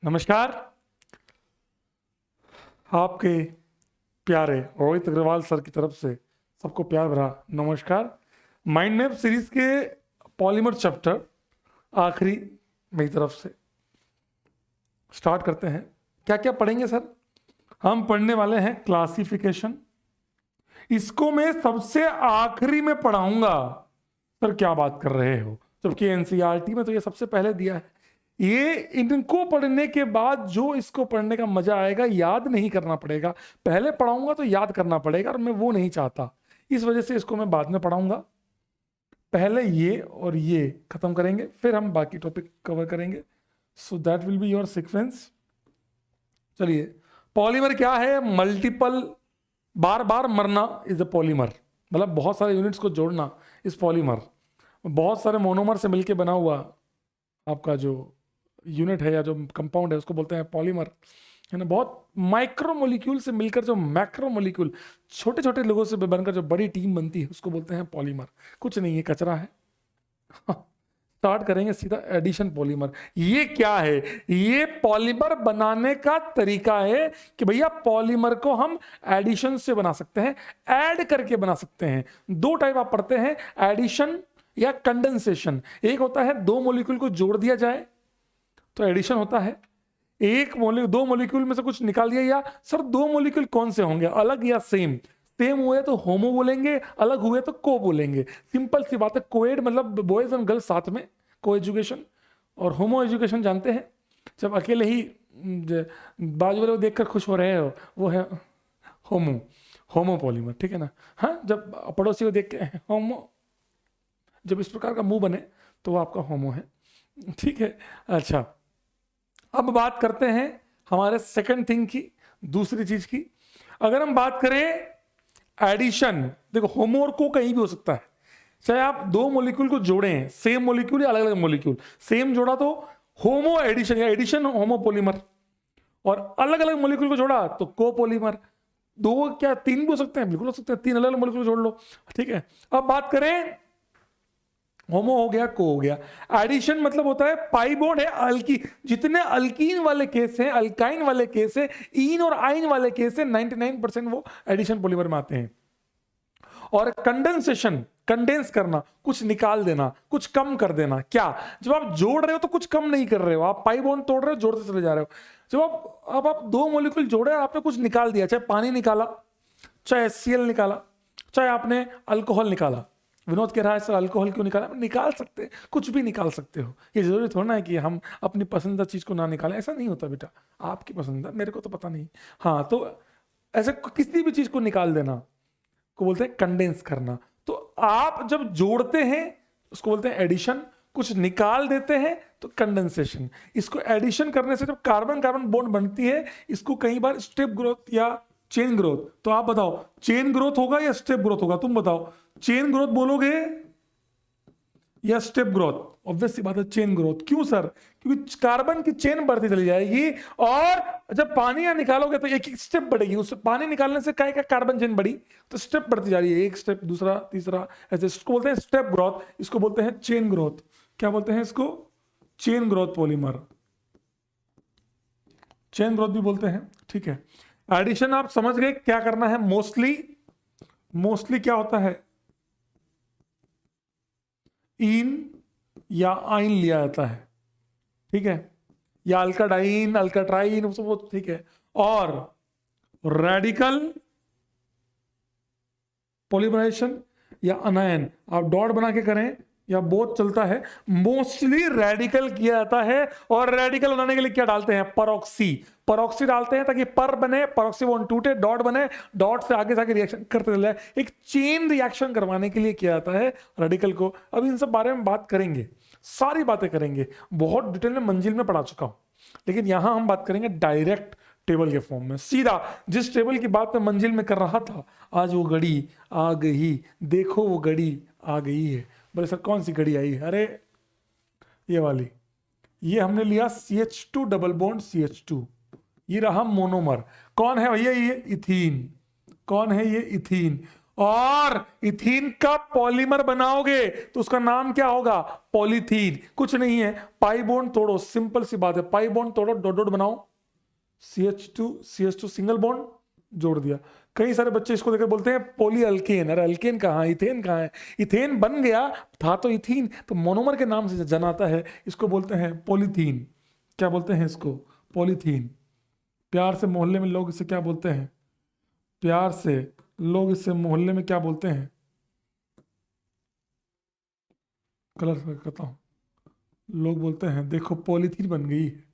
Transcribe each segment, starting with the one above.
नमस्कार। आपके प्यारे रोहित अग्रवाल सर की तरफ से सबको प्यार भरा नमस्कार। माइंड मैप सीरीज के पॉलीमर चैप्टर आखिरी मेरी तरफ से स्टार्ट करते हैं। क्या क्या पढ़ेंगे सर? हम पढ़ने वाले हैं क्लासिफिकेशन। इसको मैं सबसे आखिरी में पढ़ाऊंगा। सर क्या बात कर रहे हो, जबकि एनसीईआरटी में तो ये सबसे पहले दिया है। ये इनको पढ़ने के बाद जो इसको पढ़ने का मजा आएगा, याद नहीं करना पड़ेगा। पहले पढ़ाऊंगा तो याद करना पड़ेगा और मैं वो नहीं चाहता, इस वजह से इसको मैं बाद में पढ़ाऊंगा। पहले ये और ये खत्म करेंगे, फिर हम बाकी टॉपिक कवर करेंगे। So that will be your sequence. चलिए, पॉलीमर क्या है? मल्टीपल, बार बार मरना इज अ पॉलीमर, मतलब बहुत सारे यूनिट्स को जोड़ना इस पॉलीमर। बहुत सारे मोनोमर से मिलकर बना हुआ आपका जो यूनिट है या जो कंपाउंड है उसको बोलते हैं पॉलीमर, है ना। बहुत माइक्रो मोलिक्यूल से मिलकर जो मैक्रो मोलिक्यूल, छोटे छोटे लोगों से बनकर जो बड़ी टीम बनती है उसको बोलते हैं पॉलीमर। कुछ नहीं, ये कचरा है। स्टार्ट करेंगे सीधा एडिशन पॉलीमर। ये क्या है? ये पॉलीमर बनाने का तरीका है कि भैया पॉलीमर को हम एडिशन से बना सकते हैं, ऐड करके बना सकते हैं। दो टाइप आप पढ़ते हैं, एडिशन या कंडेंसेशन। एक होता है दो मॉलिक्यूल को जोड़ दिया जाए तो एडिशन होता है। दो मॉलिक्यूल में से कुछ निकाल दिया, या सर दो मॉलिक्यूल कौन से होंगे, अलग या सेम? सेम हुए तो होमो बोलेंगे, अलग हुए तो को बोलेंगे। सिंपल सी बात है। कोएड मतलब बॉयज एंड गर्ल्स साथ में, को एजुकेशन। और होमो एजुकेशन जानते हैं, जब अकेले ही बाजू वाले को देखकर खुश हो रहे हो, वो है होमो पॉलीमर, ठीक है ना। हाँ, जब पड़ोसी को देख के होमो, जब इस प्रकार का मुंह बने तो वो आपका होमो है, ठीक है। अच्छा, अब बात करते हैं हमारे सेकंड थिंग की, दूसरी चीज की। अगर हम बात करें एडिशन, देखो होमो और को कहीं भी हो सकता है। चाहे आप दो मॉलिक्यूल को जोड़ें, सेम मॉलिक्यूल या अलग अलग मॉलिक्यूल, सेम जोड़ा तो होमो एडिशन या एडिशन होमो पॉलीमर, और अलग अलग मॉलिक्यूल को जोड़ा तो को पॉलीमर। दो क्या तीन भी हो सकते हैं, बिल्कुल हो सकते हैं, तीन अलग अलग मॉलिक्यूल जोड़ लो, ठीक है। अब बात करें, होमो हो गया, को हो गया। एडिशन मतलब होता है पाई बॉन्ड है अल्की, जितने अल्कीन वाले केस हैं, अल्काइन वाले केस है, इन और आइन वाले केस है, 99% वो एडिशन पॉलीमर में आते हैं। और कंडेंसेशन, कंडेंस करना, कुछ निकाल देना, कुछ कम कर देना। क्या? जब आप जोड़ रहे हो तो कुछ कम नहीं कर रहे हो, आप पाई बॉन्ड तोड़ रहे हो, जोड़ते चले जा रहे हो। जब आप दो मॉलिक्यूल जोड़े, आपने कुछ निकाल दिया, चाहे पानी निकाला, चाहे HCl निकाला, चाहे आपने अल्कोहल निकाला। विनोद कह रहा है सर अल्कोहल क्यों निकाला? निकाल सकते हैं, कुछ भी निकाल सकते हो। ये जरूरी थोड़ा ना है कि हम अपनी पसंदीदा चीज को ना निकालें, ऐसा नहीं होता बेटा। आपकी पसंदीदा, मेरे को तो पता नहीं। हाँ, तो ऐसे किसी भी चीज को निकाल देना को बोलते हैं कंडेंस करना। तो आप जब जोड़ते हैं उसको बोलते हैं एडिशन, कुछ निकाल देते हैं तो कंडेंसेशन। इसको एडिशन करने से जब कार्बन कार्बन बॉन्ड बनती है, इसको कई बार स्टेप ग्रोथ या चेन ग्रोथ। तो आप बताओ, चेन ग्रोथ होगा या स्टेप ग्रोथ होगा? तुम बताओ, चेन ग्रोथ बोलोगे या स्टेप ग्रोथ? ऑब्वियस सी बात है चेन ग्रोथ। क्यों सर? क्योंकि कार्बन की चेन बढ़ती चली जाएगी, और जब पानी यहाँ निकालोगे तो एक स्टेप बढ़ेगी। उससे पानी निकालने से क्या कार्बन चेन बढ़ी, तो स्टेप बढ़ती जा रही है, एक स्टेप, दूसरा, तीसरा, ऐसे। इसको बोलते हैं स्टेप ग्रोथ, इसको बोलते हैं चेन ग्रोथ। क्या बोलते हैं इसको? Chain growth polymer, chain growth भी बोलते हैं, ठीक है। एडिशन आप समझ गए क्या करना है। मोस्टली क्या होता है, इन या आइन लिया जाता है, ठीक है, या अल्काडाइन, अल्काट्राइन, वो ठीक है। और रेडिकल पॉलीमराइजेशन या अनायन, आप डॉट बना के करें या बोथ चलता है। मोस्टली रेडिकल किया जाता है, और रेडिकल बनाने के लिए क्या डालते हैं? परऑक्सी डालते हैं ताकि पर बने, परऑक्सी बॉन्ड टूटे, डॉट बने, डॉट से आगे जाके रिएक्शन करते चले। एक चेन रिएक्शन करवाने के लिए किया जाता है रेडिकल को। अब इन सब बारे में बात करेंगे, सारी बातें करेंगे, बहुत डिटेल में मंजिल में पढ़ा चुका हूं, लेकिन यहां हम बात करेंगे डायरेक्ट टेबल के फॉर्म में, सीधा जिस टेबल की बात मैं मंजिल में कर रहा था। आज वो घड़ी आ गई, देखो वो घड़ी आ गई है। बोले सर कौन सी घड़ी आई? अरे ये वाली। ये हमने लिया CH2 डबल बॉन्ड CH2, ये रहा मोनोमर। कौन है भैया? ये इथीन। कौन है ये? इथीन। और इथीन का पॉलीमर बनाओगे तो उसका नाम क्या होगा? पॉलीथीन। कुछ नहीं है, पाई बॉन्ड तोड़ो, सिंपल सी बात है, पाई बॉन्ड तोड़ो, डॉट डॉट बनाओ, CH2 सिंगल बॉन्ड जोड़ दिया। कई सारे बच्चे इसको देखकर बोलते हैं पॉली अल्केन। अरे अल्केन कहाँ, इथेन कहाँ है? इथेन बन गया था तो इथीन, तो मोनोमर के नाम से जनाता है, इसको बोलते हैं पॉलीथीन। क्या बोलते हैं इसको? पॉलीथीन। प्यार से मोहल्ले में लोग इसे क्या बोलते हैं? प्यार से लोग इसे मोहल्ले में क्या बोलते हैं? कलर करता हूं, लोग बोलते हैं देखो पॉलीथीन बन गई है।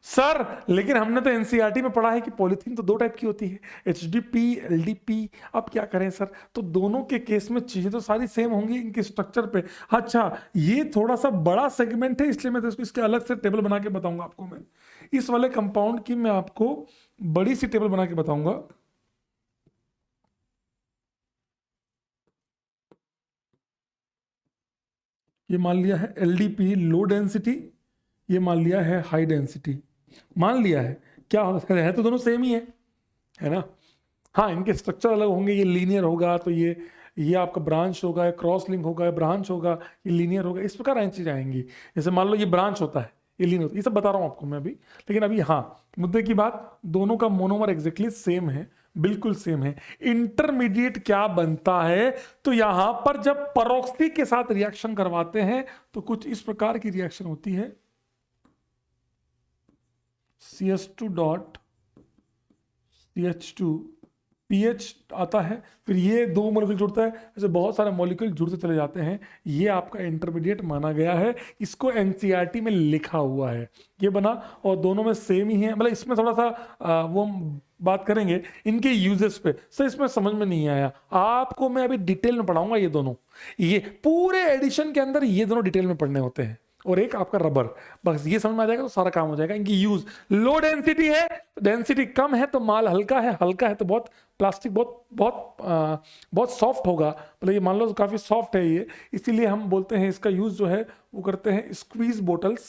सर लेकिन हमने तो एनसीईआरटी में पढ़ा है कि पॉलीथीन तो दो टाइप की होती है, एचडीपी, एलडीपी। अब क्या करें सर, तो दोनों के केस में चीजें तो सारी सेम होंगी इनके स्ट्रक्चर पे। अच्छा, ये थोड़ा सा बड़ा सेगमेंट है, इसलिए मैं तो इसके अलग से टेबल बना के बताऊंगा आपको। मैं इस वाले कंपाउंड की मैं आपको बड़ी सी टेबल बना के बताऊंगा। ये मान लिया है एलडीपी लो डेंसिटी, ये मान लिया है हाई डेंसिटी। मान लिया है, क्या है तो दोनों सेम ही है ना? हाँ, इनके स्ट्रक्चर अलग होंगे, ये लीनियर होगा तो ये आपका ब्रांच होगा, क्रॉस लिंक होगा, ब्रांच होगा, ये लीनियर होगा, इस प्रकार चीजें आएंगी। जैसे मान लो ये ब्रांच होता है, ये लीनियर होता है, ये सब बता रहा हूँ आपको मैं अभी। लेकिन अभी हाँ, मुद्दे की बात, दोनों का मोनोमर एग्जैक्टली सेम है, बिल्कुल सेम है। इंटरमीडिएट क्या बनता है? तो यहां पर जब परोक्सी के साथ रिएक्शन करवाते हैं तो कुछ इस प्रकार की रिएक्शन होती है, CH2 डॉट CH2 पीएच आता है, फिर ये दो मॉलिक्यूल जुड़ता है, ऐसे बहुत सारे मॉलिक्यूल जुड़ते चले जाते हैं। ये आपका इंटरमीडिएट माना गया है, इसको एनसीईआरटी में लिखा हुआ है, ये बना। और दोनों में सेम ही है, मतलब इसमें थोड़ा सा वो बात करेंगे इनके यूजेस पे। सर इसमें समझ में नहीं आया, आपको मैं अभी डिटेल में पढ़ाऊंगा। ये दोनों, ये पूरे एडिशन के अंदर ये दोनों डिटेल में पढ़ने होते हैं, और एक आपका रबर। बस ये समझ में आ जाएगा तो सारा काम हो जाएगा। इनकी यूज, लो डेंसिटी है, डेंसिटी कम है तो माल हल्का है, हल्का है तो बहुत प्लास्टिक बहुत बहुत बहुत सॉफ्ट होगा, मतलब ये मान लो तो काफी सॉफ्ट है ये, इसीलिए हम बोलते हैं इसका यूज जो है वो करते हैं स्क्वीज बोटल्स,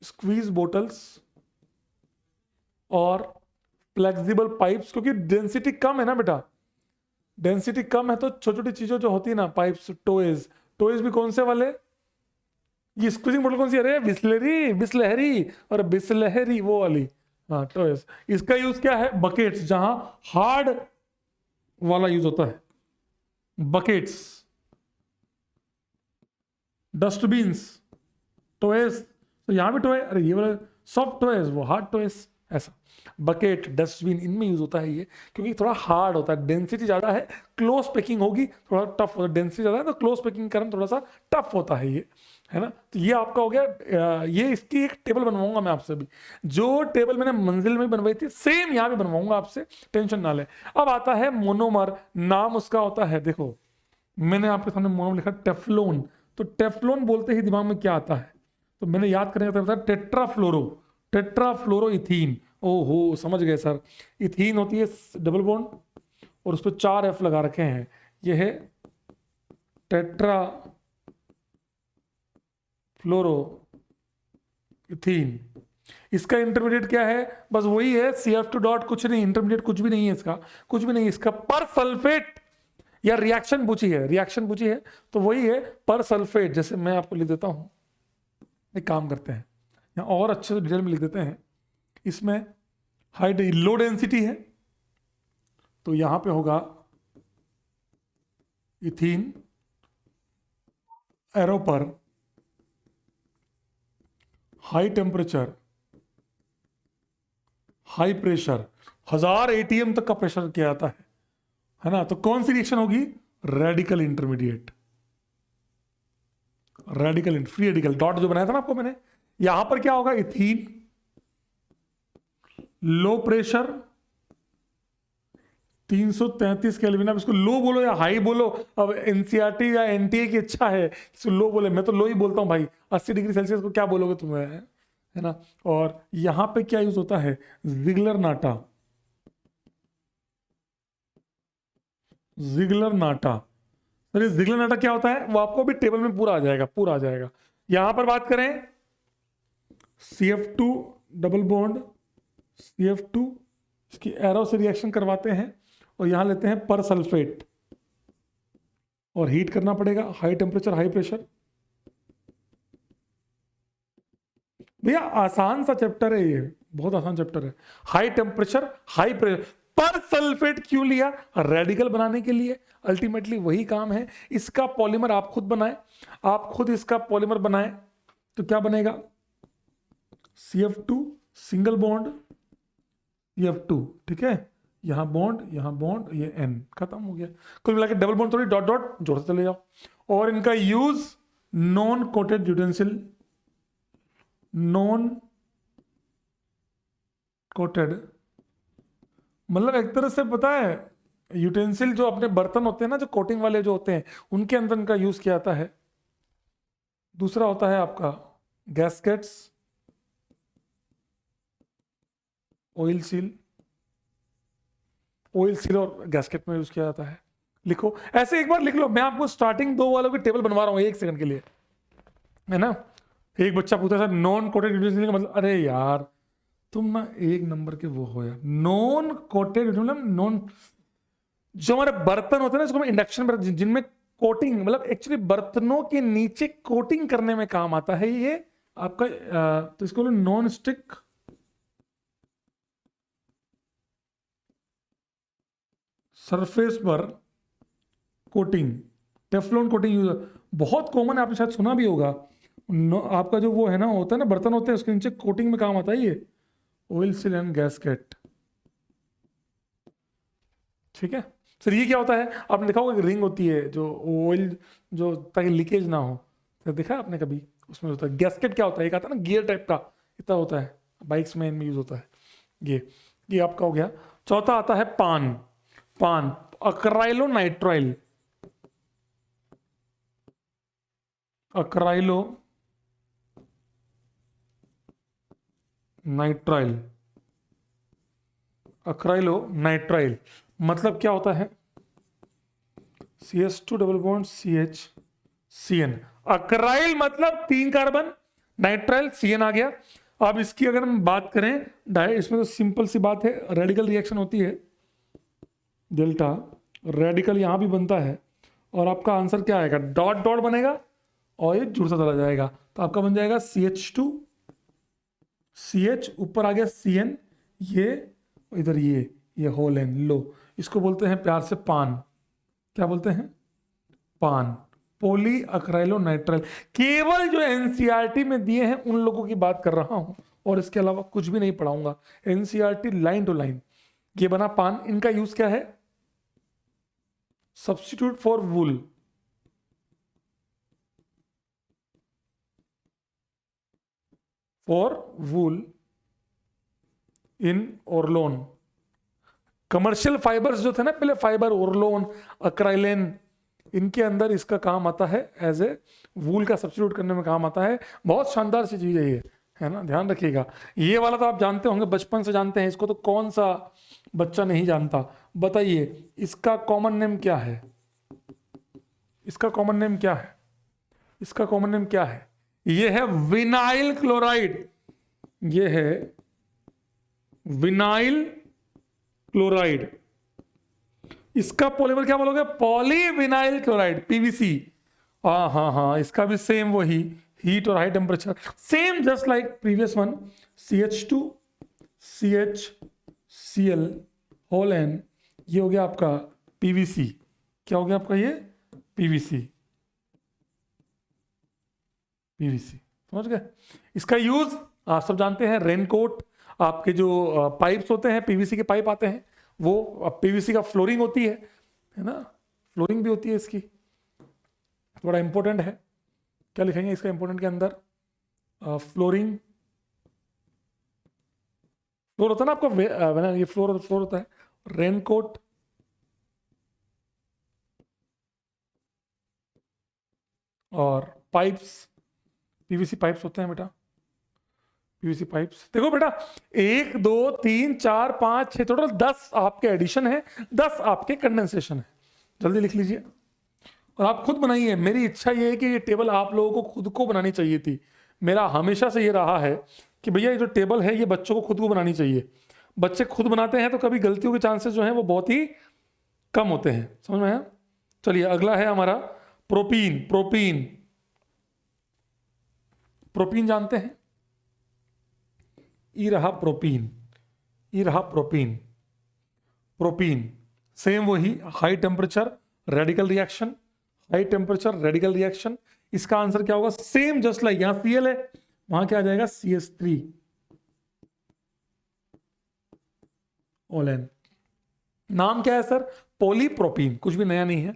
स्क्वीज बोटल्स और फ्लेक्सिबल पाइप्स। क्योंकि डेंसिटी कम है ना बेटा, डेंसिटी कम है तो छोटी छोटी चीजों जो होती है ना, पाइप्स, टोयज, टोयज भी कौन से वाले? ये स्क्वीजिंग बोतल कौन सी? अरे बिस्लरी, बिस्लहरी, और बिस्लहरी वो वाली, हाँ टॉयज। इसका यूज क्या है? बकेट्स, जहां हार्ड वाला यूज होता है, बकेट्स, डस्टबिन्स, टॉयज। तो यहां भी टॉय, अरे ये वाला सॉफ्ट टॉयज, वो हार्ड टॉयज, ऐसा। बकेट, डस्टबिन, इनमें यूज होता है ये, क्योंकि थोड़ा हार्ड होता है, डेंसिटी ज्यादा है, क्लोज पैकिंग होगी, थोड़ा टफ होता है। डेंसिटी ज्यादा है तो क्लोज पैकिंग करना थोड़ा सा टफ होता है ये, है ना? तो ये आपका हो गया। ये इसकी एक टेबल बनवाऊंगा मैं आपसे भी, जो टेबल मैंने मंजिल में बनवाई थी सेम यहां भी बनवाऊंगा आपसे, टेंशन ना ले। अब आता है मोनोमर, नाम उसका होता है, देखो मैंने आपके सामने मोनोमर लिखा टेफ्लोन। तो टेफ्लोन बोलते ही दिमाग में क्या आता है? तो मैंने याद करने का था टेट्राफ्लोरो, टेट्राफ्लोरोइथीन। ओहो समझ गए सर, इथीन होती है डबल बॉन्ड और उस पर 4 F लगा रखे हैं, यह है टेट्रा फ्लोरो इथीन। इसका इंटरमीडिएट क्या है? बस वही है CF2 डॉट, कुछ नहीं, इंटरमीडिएट कुछ भी नहीं है इसका, कुछ भी नहीं। इसका पर सल्फेट या रिएक्शन पूछी है, रिएक्शन पूछी है तो वही है पर सल्फेट। जैसे मैं आपको लिख देता हूं, एक काम करते हैं यहाँ और अच्छे से डिटेल में लिख देते हैं। इसमें हाई लो डेंसिटी है तो यहां पे होगा इथीन, एरो पर high temperature, high pressure, 1000 ATM तक का प्रेशर किया जाता है ना? तो कौन सी रिएक्शन होगी? Radical intermediate, radical free radical dot जो बनाया था ना आपको मैंने। यहां पर क्या होगा? Ethene, low pressure 333 kelvin. अब इसको लो बोलो या हाई बोलो, अब एनसीईआरटी या एनटीए की अच्छा है इसको लो बोले, मैं तो लो ही बोलता हूं भाई। 80 डिग्री सेल्सियस को क्या बोलोगे तुम, है ना? और यहां पे क्या यूज होता है? जिगलर नाटा, जिगलर नाटा। सर जिगलर नाटा क्या होता है? वो आपको भी टेबल में पूरा आ जाएगा, पूरा आ जाएगा। यहां पर बात करें CF2 डबल बॉन्ड CF2 इसकी एरो से रिएक्शन करवाते हैं और यहाँ लेते हैं पर सल्फेट और हीट करना पड़ेगा, हाई टेम्परेचर हाई प्रेशर। भैया आसान सा चैप्टर है ये, बहुत आसान चैप्टर है। हाई टेम्परेचर हाई प्रेशर, पर सल्फेट क्यों लिया? रेडिकल बनाने के लिए, अल्टीमेटली वही काम है। इसका पॉलीमर आप खुद बनाएं, आप खुद इसका पॉलीमर बनाएं तो क्या बनेगा? CF2 सिंगल बॉन्ड CF2, ठीक है, यहां बॉन्ड, ये N, खत्म हो गया। कुल मिला के डबल बॉन्ड थोड़ी डॉट डॉट जोड़ते चले जाओ। और इनका use non coated utensil, non coated मतलब एक तरह से पता है यूटेंसिल जो अपने बर्तन होते हैं ना, जो कोटिंग वाले जो होते हैं, उनके अंदर इनका यूज किया जाता है। दूसरा होता है आपका गैस्केट्स, ऑयल सील और गैस्केट में यूज किया जाता है। लिखो ऐसे, एक बार लिख लो। मैं आपको स्टार्टिंग दो वालों की टेबल बनवा रहा हूं 1 सेकंड के लिए, है ना। एक बच्चा पूछा सर नॉन कोटेड यूटेंसिल का मतलब, अरे यार तुम ना 1 नंबर के वो हो यार। नॉन कोटेड मतलब नॉन, जो हमारे बर्तन होते हैं ना, इसको इंडक्शन पर जिनमें कोटिंग मतलब एक्चुअली बर्तनों के नीचे कोटिंग करने में काम आता है ये आपका, तो इसको नॉन स्टिक सरफेस पर कोटिंग, टेफ्लॉन कोटिंग यूज बहुत कॉमन है, आपने शायद सुना भी होगा। आपका जो वो है ना, होता है ना बर्तन होते हैं, उसके नीचे कोटिंग में काम आता है ये ऑयल सील एंड गैस्केट, ठीक है। सर ये क्या होता है? आपने देखा होगा रिंग होती है जो ऑयल, जो ताकि लीकेज ना हो, तो देखा आपने कभी? उसमें होता है। गैस्केट क्या होता है? एक आता है ना गियर टाइप का, इतना होता है, बाइक्स में इनमें यूज होता है ये आपका हो गया। चौथा आता है पान अक्राइलो नाइट्राइल, अक्राइलो नाइट्राइल मतलब क्या होता है? CH2 double bond CH CN। अक्राइल मतलब 3 कार्बन, नाइट्राइल CN आ गया। अब इसकी अगर हम बात करें इसमें तो सिंपल सी बात है, रेडिकल रिएक्शन होती है, डेल्टा रेडिकल यहां भी बनता है, और आपका आंसर क्या आएगा? डॉट डॉट बनेगा और ये जुड़ता चला जाएगा, तो आपका बन जाएगा CH2 CH, ऊपर आ गया CN, ये इधर ये होल एन। लो इसको बोलते हैं प्यार से पान। क्या बोलते हैं? पान, पॉली अक्राइलो नाइट्राइल। केवल जो एनसीईआरटी में दिए हैं उन लोगों की बात कर रहा हूं, और इसके अलावा कुछ भी नहीं पढ़ाऊंगा। NCERT line to line. ये बना पान। इनका यूज क्या है? Substitute for wool, in Orlon. Commercial fibres जो थे ना पहले, फाइबर, ओरलोन, अक्राइलेन, इनके अंदर इसका काम आता है, एज ए वूल का सब्स्टिट्यूट करने में काम आता है। बहुत शानदार सी चीज है ये, है ना, ध्यान रखिएगा। ये वाला तो आप जानते होंगे, बचपन से जानते हैं इसको, तो कौन सा बच्चा नहीं जानता? बताइए इसका कॉमन नेम क्या है? इसका कॉमन नेम क्या है? इसका कॉमन नेम क्या है? ये है विनाइल क्लोराइड। ये है विनाइल क्लोराइड। इसका पॉलीमर क्या बोलोगे? Polyvinyl chloride, PVC। हाँ, इसका भी सेम वही, हीट और high temperature, same just like previous one. CH2 CHCl whole N, ये हो गया आपका PVC। क्या हो गया आपका? ये PVC। समझ गए? इसका यूज आप सब जानते हैं, रेनकोट, आपके जो पाइप्स होते हैं, PVC के पाइप आते हैं, वो PVC का फ्लोरिंग होती है ना, फ्लोरिंग भी होती है इसकी, थोड़ा इंपॉर्टेंट है। क्या लिखेंगे इसका इंपॉर्टेंट के अंदर? फ्लोरिंग, फ्लोर होता है ना आपका, ये फ्लोर होता है। रेनकोट, और पाइप्स, PVC पाइप्स होते हैं बेटा, PVC पाइप्स। देखो बेटा, 1 2 3 4 5 6, टोटल 10 आपके एडिशन है, 10 आपके कंडेंसेशन है। जल्दी लिख लीजिए और आप खुद बनाइए। मेरी इच्छा ये है कि ये टेबल आप लोगों को खुद को बनानी चाहिए थी। मेरा हमेशा से ये रहा है कि भैया ये जो टेबल है ये बच्चों को खुद को बनानी चाहिए। बच्चे खुद बनाते हैं तो कभी गलतियों के चांसेस जो हैं वो बहुत ही कम होते हैं। समझ में आया? चलिए अगला है हमारा प्रोपीन। प्रोपीन, प्रोपीन जानते हैं? ई रहा प्रोपीन, ई रहा प्रोपीन। प्रोपीन सेम वही, high temperature radical reaction, high temperature radical reaction. इसका आंसर क्या होगा? सेम जस्ट लाइक यहां Cl है, वहां क्या आ जाएगा? CH3 ओलेन। नाम क्या है सर? पॉलीप्रोपीन, कुछ भी नया नहीं है।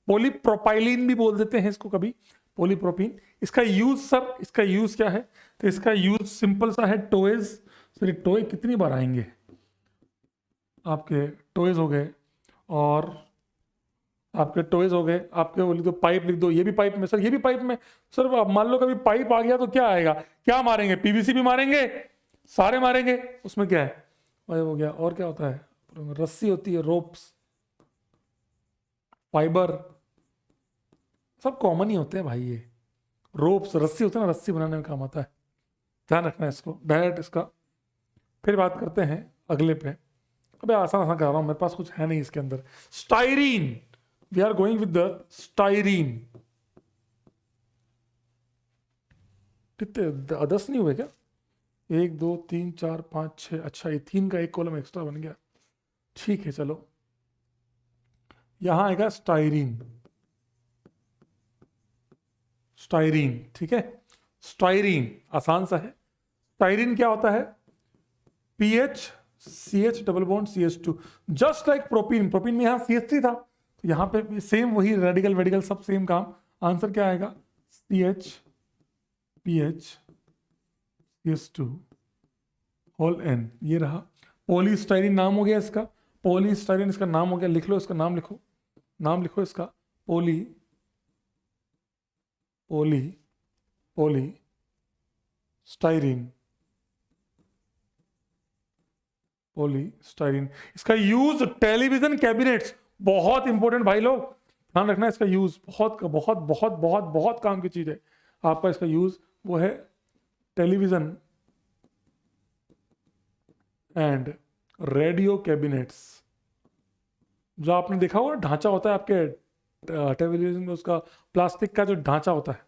पॉलीप्रोपाइलिन भी बोल देते हैं इसको कभी, पॉलीप्रोपीन। इसका यूज सर, इसका यूज क्या है? तो इसका यूज सिंपल सा है, टॉयज। सर टॉय कितनी बार आएंगे आपके? टॉयज हो गए, और आपके टॉयज हो गए, आपके वो लिख दो, पाइप लिख दो, ये भी पाइप में सर, ये भी पाइप में सर। मान लो कभी पाइप आ गया तो क्या आएगा? क्या मारेंगे? पीवीसी भी मारेंगे, सारे मारेंगे। उसमें क्या है भाई? हो गया। और क्या होता है? रस्सी होती है, रोप्स, फाइबर, सब कॉमन ही होते हैं भाई। ये रोप्स, रस्सी होते हैं ना, रस्सी बनाने में काम आता है। ध्यान रखना है इसको, डायरेक्ट इसका। फिर बात करते हैं अगले पे। अबे आसान आसान कर रहा हूं, मेरे पास कुछ है नहीं इसके अंदर। Styrene, we are going with the styrene. कितने 10 नहीं हुए क्या? 1 2 3 4 5 6, अच्छा इथीन का एक कॉलम एक्स्ट्रा बन गया। ठीक है चलो, यहां आएगा स्टाइरीन। स्टाइरीन, ठीक है। स्टाइरीन आसान सा है। स्टाइरीन क्या होता है? PH CH double bond CH2, just like propene. Propene में यहां CH3 था, तो यहां पे सेम वही, रेडिकल वेडिकल सब सेम काम। आंसर क्या आएगा? CH PH CH2 whole N। ये रहा पॉलीस्टाइरीन, नाम हो गया इसका। पॉलीस्टाइरीन इसका नाम हो गया। लिख लो इसका नाम, लिखो नाम, लिखो इसका। पोली पोली पोली स्टाइरीन, पॉलीस्टाइरीन। इसका यूज टेलीविजन कैबिनेट्स, बहुत इंपॉर्टेंट भाई लोग, ध्यान रखना है इसका यूज। बहुत बहुत बहुत बहुत बहुत काम की चीज है आपका। इसका यूज वो है टेलीविजन एंड रेडियो कैबिनेट्स। जो आपने देखा होगा ढांचा होता है आपके टेलीविजन में, उसका प्लास्टिक का जो ढांचा होता है,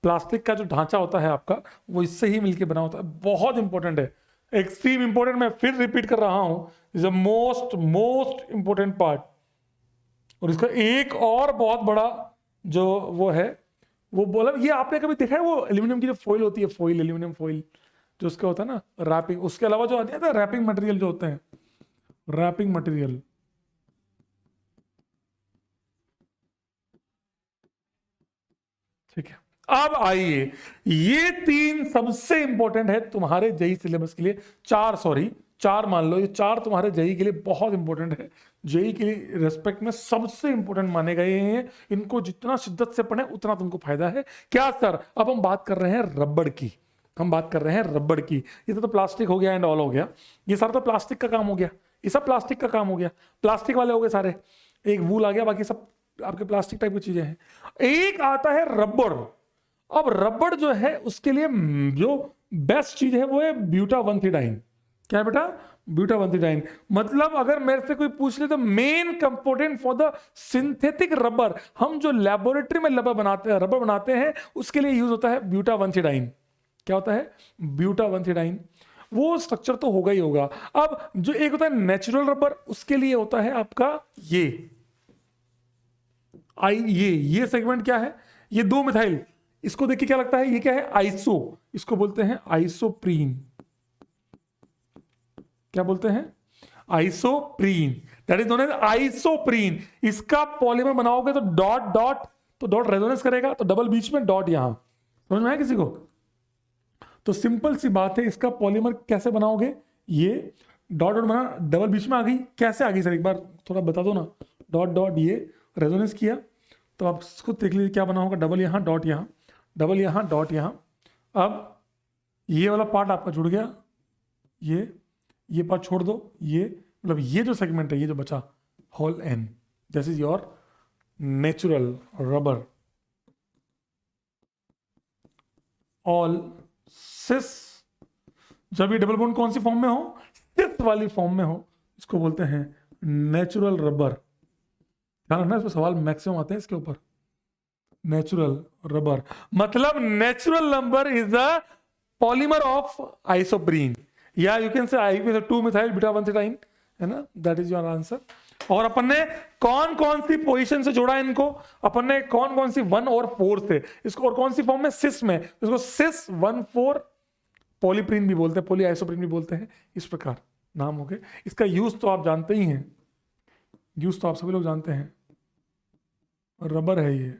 प्लास्टिक का जो ढांचा होता है आपका, वो इससे ही मिलके बना होता है। बहुत इंपॉर्टेंट है, एक्सट्रीम इंपॉर्टेंट। मैं फिर रिपीट कर रहा हूं, is a most most important part. और इसका एक और बहुत बड़ा जो वो है, वो बोला, ये आपने कभी देखा है वो एल्यूमिनियम की जो फॉइल होती है, फॉइल, एल्यूमिनियम फॉइल जो उसका होता है ना, रैपिंग। उसके अलावा जो आते हैं रैपिंग मटेरियल जो होते हैं, रैपिंग मटेरियल, ठीक है। अब आइए, ये 3 सबसे इंपॉर्टेंट है तुम्हारे जेई सिलेबस के लिए। 4, सॉरी 4 मान लो, ये 4 तुम्हारे जेई के लिए बहुत इंपॉर्टेंट है। जेई के लिए रेस्पेक्ट में सबसे इंपॉर्टेंट माने गए हैं। इनको जितना शिद्दत से पढ़े उतना तुमको फायदा है। क्या सर? अब हम बात कर रहे हैं रबड़ की, हम बात कर रहे हैं रबड़ की। ये तो प्लास्टिक हो गया एंड ऑल हो गया, ये सारा तो प्लास्टिक का काम हो गया, ये सब प्लास्टिक का काम हो गया, प्लास्टिक वाले हो गए सारे। एक वूल आ गया, बाकी सब आपके प्लास्टिक टाइप की चीजें हैं। एक आता है रबड़। अब रबड़ जो है उसके लिए जो बेस्ट चीज है वो है ब्यूटावंथिडाइन। क्या है बेटा? ब्यूटावंथिडाइन। मतलब अगर मेरे से कोई पूछ ले तो main component for the synthetic rubber, हम जो लेबोरेटरी में रबर बनाते हैं उसके लिए यूज होता है ब्यूटावंथिडाइन। क्या होता है? ब्यूटावंथिडाइन। वो स्ट्रक्चर तो होगा ही होगा। अब जो एक होता है नेचुरल रबर, उसके लिए होता है आपका ये सेगमेंट क्या है? ये 2 मिथाइल। इसको देख के क्या लगता है? ये क्या है? आइसो। इसको बोलते हैं आइसोप्रीन। क्या बोलते हैं? Isoprene. That is known as isoprene. इसका पॉलीमर बनाओगे तो डॉट डॉट, तो डॉट रेजोनेंस करेगा, तो डबल बीच में डॉट यहां। समझ में आया किसी को? तो सिंपल सी बात है, इसका पॉलीमर कैसे बनाओगे? ये डॉट डॉट बना, डबल बीच में आ गई। कैसे आ गई सर? एक बार थोड़ा बता दो ना। डॉट डॉट, ये रेजोनेंस किया तो आप खुद देख लीजिए क्या बना होगा। डबल यहां, डॉट यहां, डबल यहां, डॉट यहां। अब ये वाला पार्ट आपका जुड़ गया, ये पार्ट छोड़ दो। ये मतलब ये जो सेगमेंट है, ये जो बचा, होल N, this is your natural rubber. All cis, जब ये डबल बॉन्ड कौन सी फॉर्म में हो? सिस वाली फॉर्म में हो, इसको बोलते हैं नेचुरल रबर। ध्यान रखना, इसमें सवाल मैक्सिमम आते हैं इसके ऊपर। नेचुरल रबर मतलब natural rubber is the polymer of isoprene, या you can say 2 methyl beta 1 है ना, दैट इज योर आंसर। और अपन ने कौन कौन सी पोजीशन से जोड़ा इनको, अपन ने कौन कौन सी 1 और 4 से इसको, और कौन सी फॉर्म में, सिस में, इसको सिस 1,4 पॉलीप्रीन भी बोलते हैं, पॉली आइसोप्रीन भी बोलते हैं, इस प्रकार नाम हो गए। इसका यूज तो आप जानते ही हैं, यूज तो आप सभी लोग जानते हैं, रबर है ये।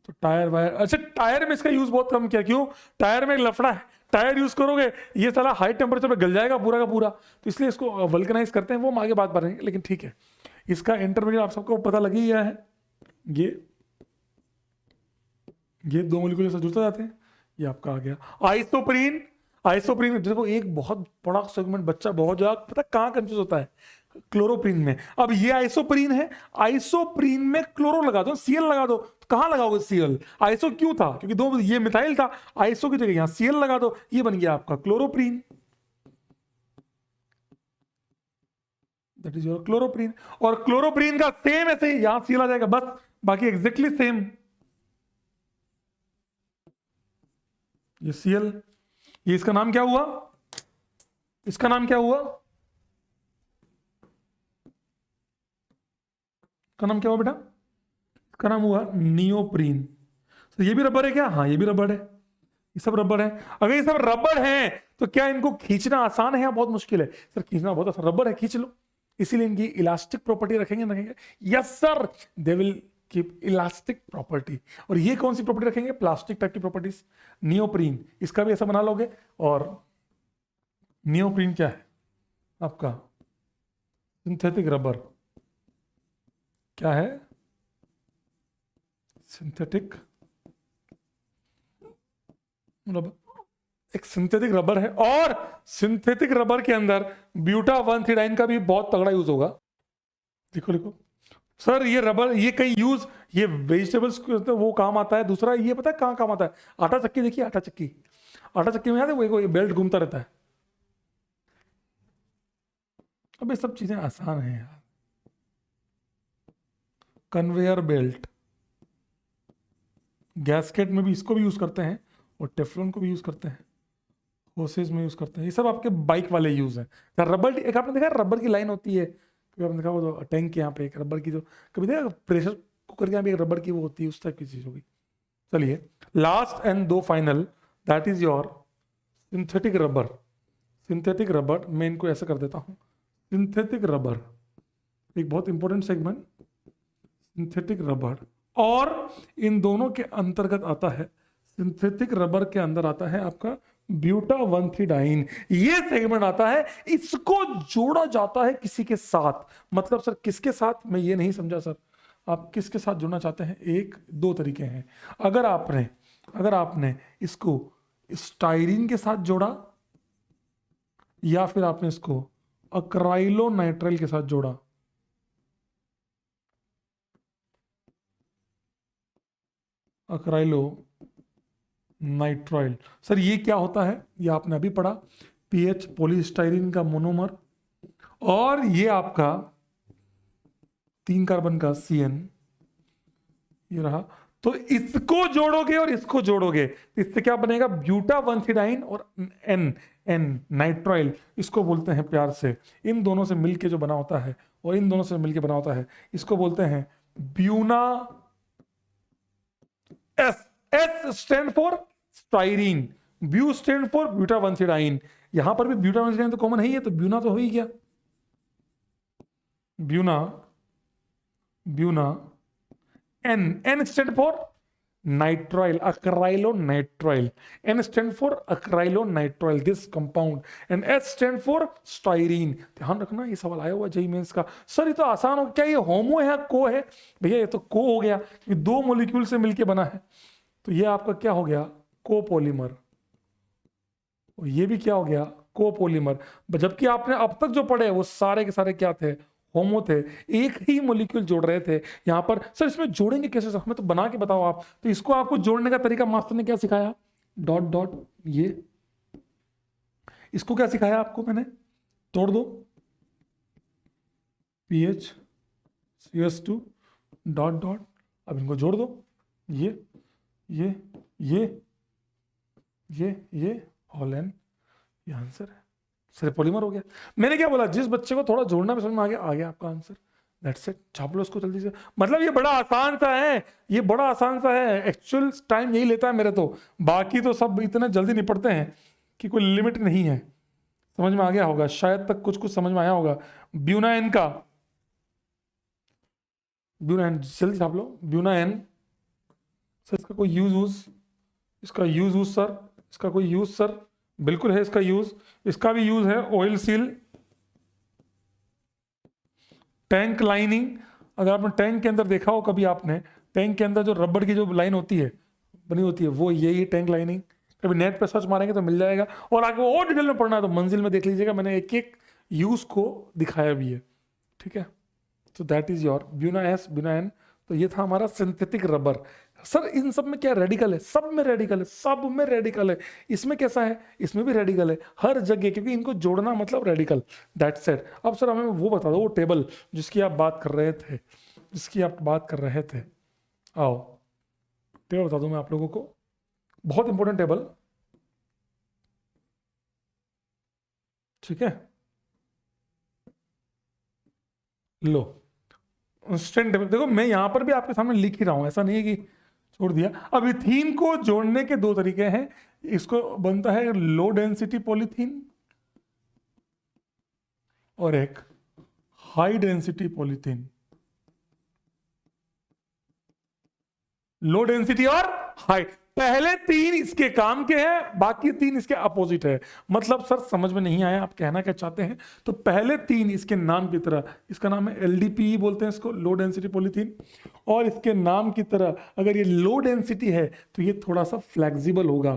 तो टायर वायर, अच्छा टायर में इसका यूज बहुत कम किया, क्यों? टायर में एक लफड़ा है, टायर यूज करोगे ये साला हाई टेम्परेचर पे गल जाएगा पूरा का पूरा, तो इसलिए इसको वल्कनाइज करते हैं, वो हम आगे बात करेंगे, लेकिन ठीक है। इसका इंटरमीडिएट आप सबको पता लग ही गया है, ये 2 मॉलिक्यूल से जुड़ते जाते हैं, ये आपका आ गया आइसोप्रीन। आइसोप्रीन देखो एक बहुत बड़ा सेगमेंट, बच्चा बहुत ज्यादा पता कहां कंफ्यूज होता है, क्लोरोप्रीन में। अब ये आइसोप्रीन है, आइसोप्रीन में क्लोरो लगा दो, सीएल लगा दो, तो कहां लगाओगे सीएल? आइसो क्यों था? क्योंकि 2 ये मिथाइल था, आइसो की जगह यहां सीएल लगा दो, ये बन गया आपका chloroprene, that is your chloroprene. और क्लोरोप्रीन का सेम ऐसे यहां सीएल आ जाएगा, बस बाकी एग्जैक्टली सेम, ये सीएल, ये इसका नाम क्या हुआ? इसका नाम क्या हुआ? का नाम क्या हुआ बेटा? इसका नाम हुआ नियोप्रीन। तो ये भी रबर है क्या? हाँ ये भी रबर है, ये सब रबर है। अगर ये सब रबर है तो क्या इनको खींचना आसान है या बहुत मुश्किल है? सर खींचना बहुत आसान, रबर है खींच लो, इसीलिए इनकी इलास्टिक प्रॉपर्टी रखेंगे। Yes sir, they will keep elastic property. और ये कौन सी प्रॉपर्टी रखेंगे? प्लास्टिक टाइप की प्रॉपर्टीज। नियोप्रीन, इसका भी ऐसा बना लोगे। और नियोप्रीन क्या है आपका? Synthetic rubber. क्या है? सिंथेटिक रबर, एक सिंथेटिक रबर है। और सिंथेटिक रबर के अंदर ब्यूटा 1,3-डाइन का भी बहुत तगड़ा यूज होगा। देखो देखो सर, ये रबर ये कई यूज, ये वेजिटेबल्स तो वो काम आता है। दूसरा ये पता है कहां काम आता है? आटा चक्की, देखिए आटा चक्की, आटा चक्की में याद है वो बेल्ट घूमता रहता है। अब ये सब चीजें आसान है यार। कन्वेयर बेल्ट, गैसकेट में भी इसको भी यूज करते हैं, और टेफ्लॉन को भी यूज करते हैं, होसेज में यूज करते हैं। ये सब आपके बाइक वाले यूज है। रबर, एक आपने देखा रबर की लाइन होती है, कभी आपने देखा वो तो टैंक के यहाँ पे एक रबर की, जो कभी देखा प्रेशर कुकर के यहाँ भी एक रबर की वो होती है, उस टाइप की चीज होगी। चलिए last and 2 final, that is your synthetic rubber. Synthetic rubber, मैं इनको ऐसा कर देता हूँ, सिंथेटिक रबर एक बहुत इंपॉर्टेंट सेगमेंट, सिंथेटिक रबर। और इन दोनों के अंतर्गत आता है, सिंथेटिक रबर के अंदर आता है आपका ब्यूटा 1,3-डाइन, ये सेगमेंट आता है। इसको जोड़ा जाता है किसी के साथ, मतलब सर किसके साथ, मैं ये नहीं समझा सर, आप किसके साथ जुड़ना चाहते हैं? 1-2 तरीके हैं। अगर आपने इसको स्टाइरिन के साथ जोड़ा, या फिर आपने इसको अक्राइलोनाइट्राइल के साथ जोड़ा। अक्राइलो नाइट्राइल, सर ये क्या होता है? ये आपने अभी पढ़ा, पीएच पॉलीस्टाइरिन का मोनोमर, और ये आपका 3 कार्बन का CN, ये रहा। तो इसको जोड़ोगे और इसको जोड़ोगे, इससे क्या बनेगा? ब्यूटा 1,3-डाइन और N नाइट्राइल, इसको बोलते हैं प्यार से, इन दोनों से मिलके जो बना होता है, और इन दोनों से मिलके बना होता है, इसको बोलते हैं Buna. S stand for styrene, Bu stand for buta 1,3-डाइन। यहां पर भी ब्यूटा 1,3-डाइन तो कॉमन है ही है, तो ब्यूना तो हो ही गया, Buna. N stand for nitrile, acrylonitrile, N stand for acrylonitrile, this compound, and S stand for styrene. ध्यान रखना, ये सवाल आया हुआ जेईई मेंस का। सर ये तो आसान हो, क्या ये होमो है या को है? भैया ये तो को हो गया, ये 2 मॉलिक्यूल से मिलके बना है, तो ये आपका क्या हो गया? कोपोलीमर। और ये भी क्या हो गया? कोपोलीमर। जबकि आपने अब तक जो पढ़े वो सारे के सारे क्या थे? होमो थे, एक ही मॉलिक्यूल जोड़ रहे थे। यहां पर सर इसमें जोड़ेंगे कैसे? हमें तो बना के बताओ आप। तो इसको आपको जोड़ने का तरीका मास्टर ने क्या सिखाया? डॉट डॉट, ये इसको क्या सिखाया आपको मैंने? तोड़ दो, PH CS2 डॉट डॉट, अब इनको जोड़ दो, ये ये ये ये ऑल एन, ये आंसर है सर, पॉलीमर हो गया। मैंने क्या बोला, जिस बच्चे को थोड़ा जोड़ना में समझ में आ गया आपका आंसर, दैट्स इट, छाप लो इसको जल्दी से। मतलब ये बड़ा आसान सा है, ये बड़ा आसान सा है, एक्चुअल टाइम यही लेता है मेरे तो, बाकी तो सब इतने जल्दी निपटते हैं कि कोई लिमिट नहीं है। समझ में आ गया होगा शायद, तक कुछ कुछ समझ में आया होगा। ब्यूना एन का, ब्यूना एन जल्दी छाप लो, ब्यूना एन सर, इसका कोई यूज, इसका यूज सर, इसका कोई यूज सर, बिल्कुल है इसका यूज, इसका भी यूज है, ऑयल सील, टैंक लाइनिंग। अगर आपने टैंक के अंदर देखा हो कभी आपने, टैंक के अंदर जो रबड़ की जो लाइन होती है, बनी होती है, वो यही टैंक लाइनिंग। कभी नेट पे सर्च मारेंगे तो मिल जाएगा, और आगे और डिटेल में पढ़ना है तो मंजिल में देख लीजिएगा, मैंने एक एक यूज को दिखाया भी है, ठीक है। तो that is your Buna S, Buena N. तो ये था हमारा सिंथेटिक रबर। सर इन सब में क्या रेडिकल है? सब में रेडिकल है, सब में रेडिकल है। इसमें कैसा है? इसमें भी रेडिकल है, हर जगह, क्योंकि इनको जोड़ना मतलब रेडिकल, दैट्स इट। अब सर हमें वो बता दो, वो टेबल जिसकी आप बात कर रहे थे, जिसकी आप बात कर रहे थे, आओ टेबल बता दूं मैं आप लोगों को, बहुत इंपॉर्टेंट टेबल, ठीक है। लो इंस्टेंट टेबल देखो, मैं यहां पर भी आपके सामने लिख ही रहा हूं, ऐसा नहीं है कि छोड़ दिया। अब इथीन को जोड़ने के दो तरीके हैं, इसको बनता है लो डेंसिटी पॉलीथीन और एक high density polythene. Low density और हाई, पहले तीन इसके काम के हैं, बाकी तीन इसके अपोजिट है। मतलब सर समझ में नहीं आया आप कहना क्या चाहते हैं? तो पहले तीन इसके नाम की तरह, इसका नाम है LDPE बोलते हैं इसको, लो डेंसिटी पॉलीथीन, और इसके नाम की तरह अगर ये लो डेंसिटी है तो ये थोड़ा सा फ्लेक्सिबल होगा।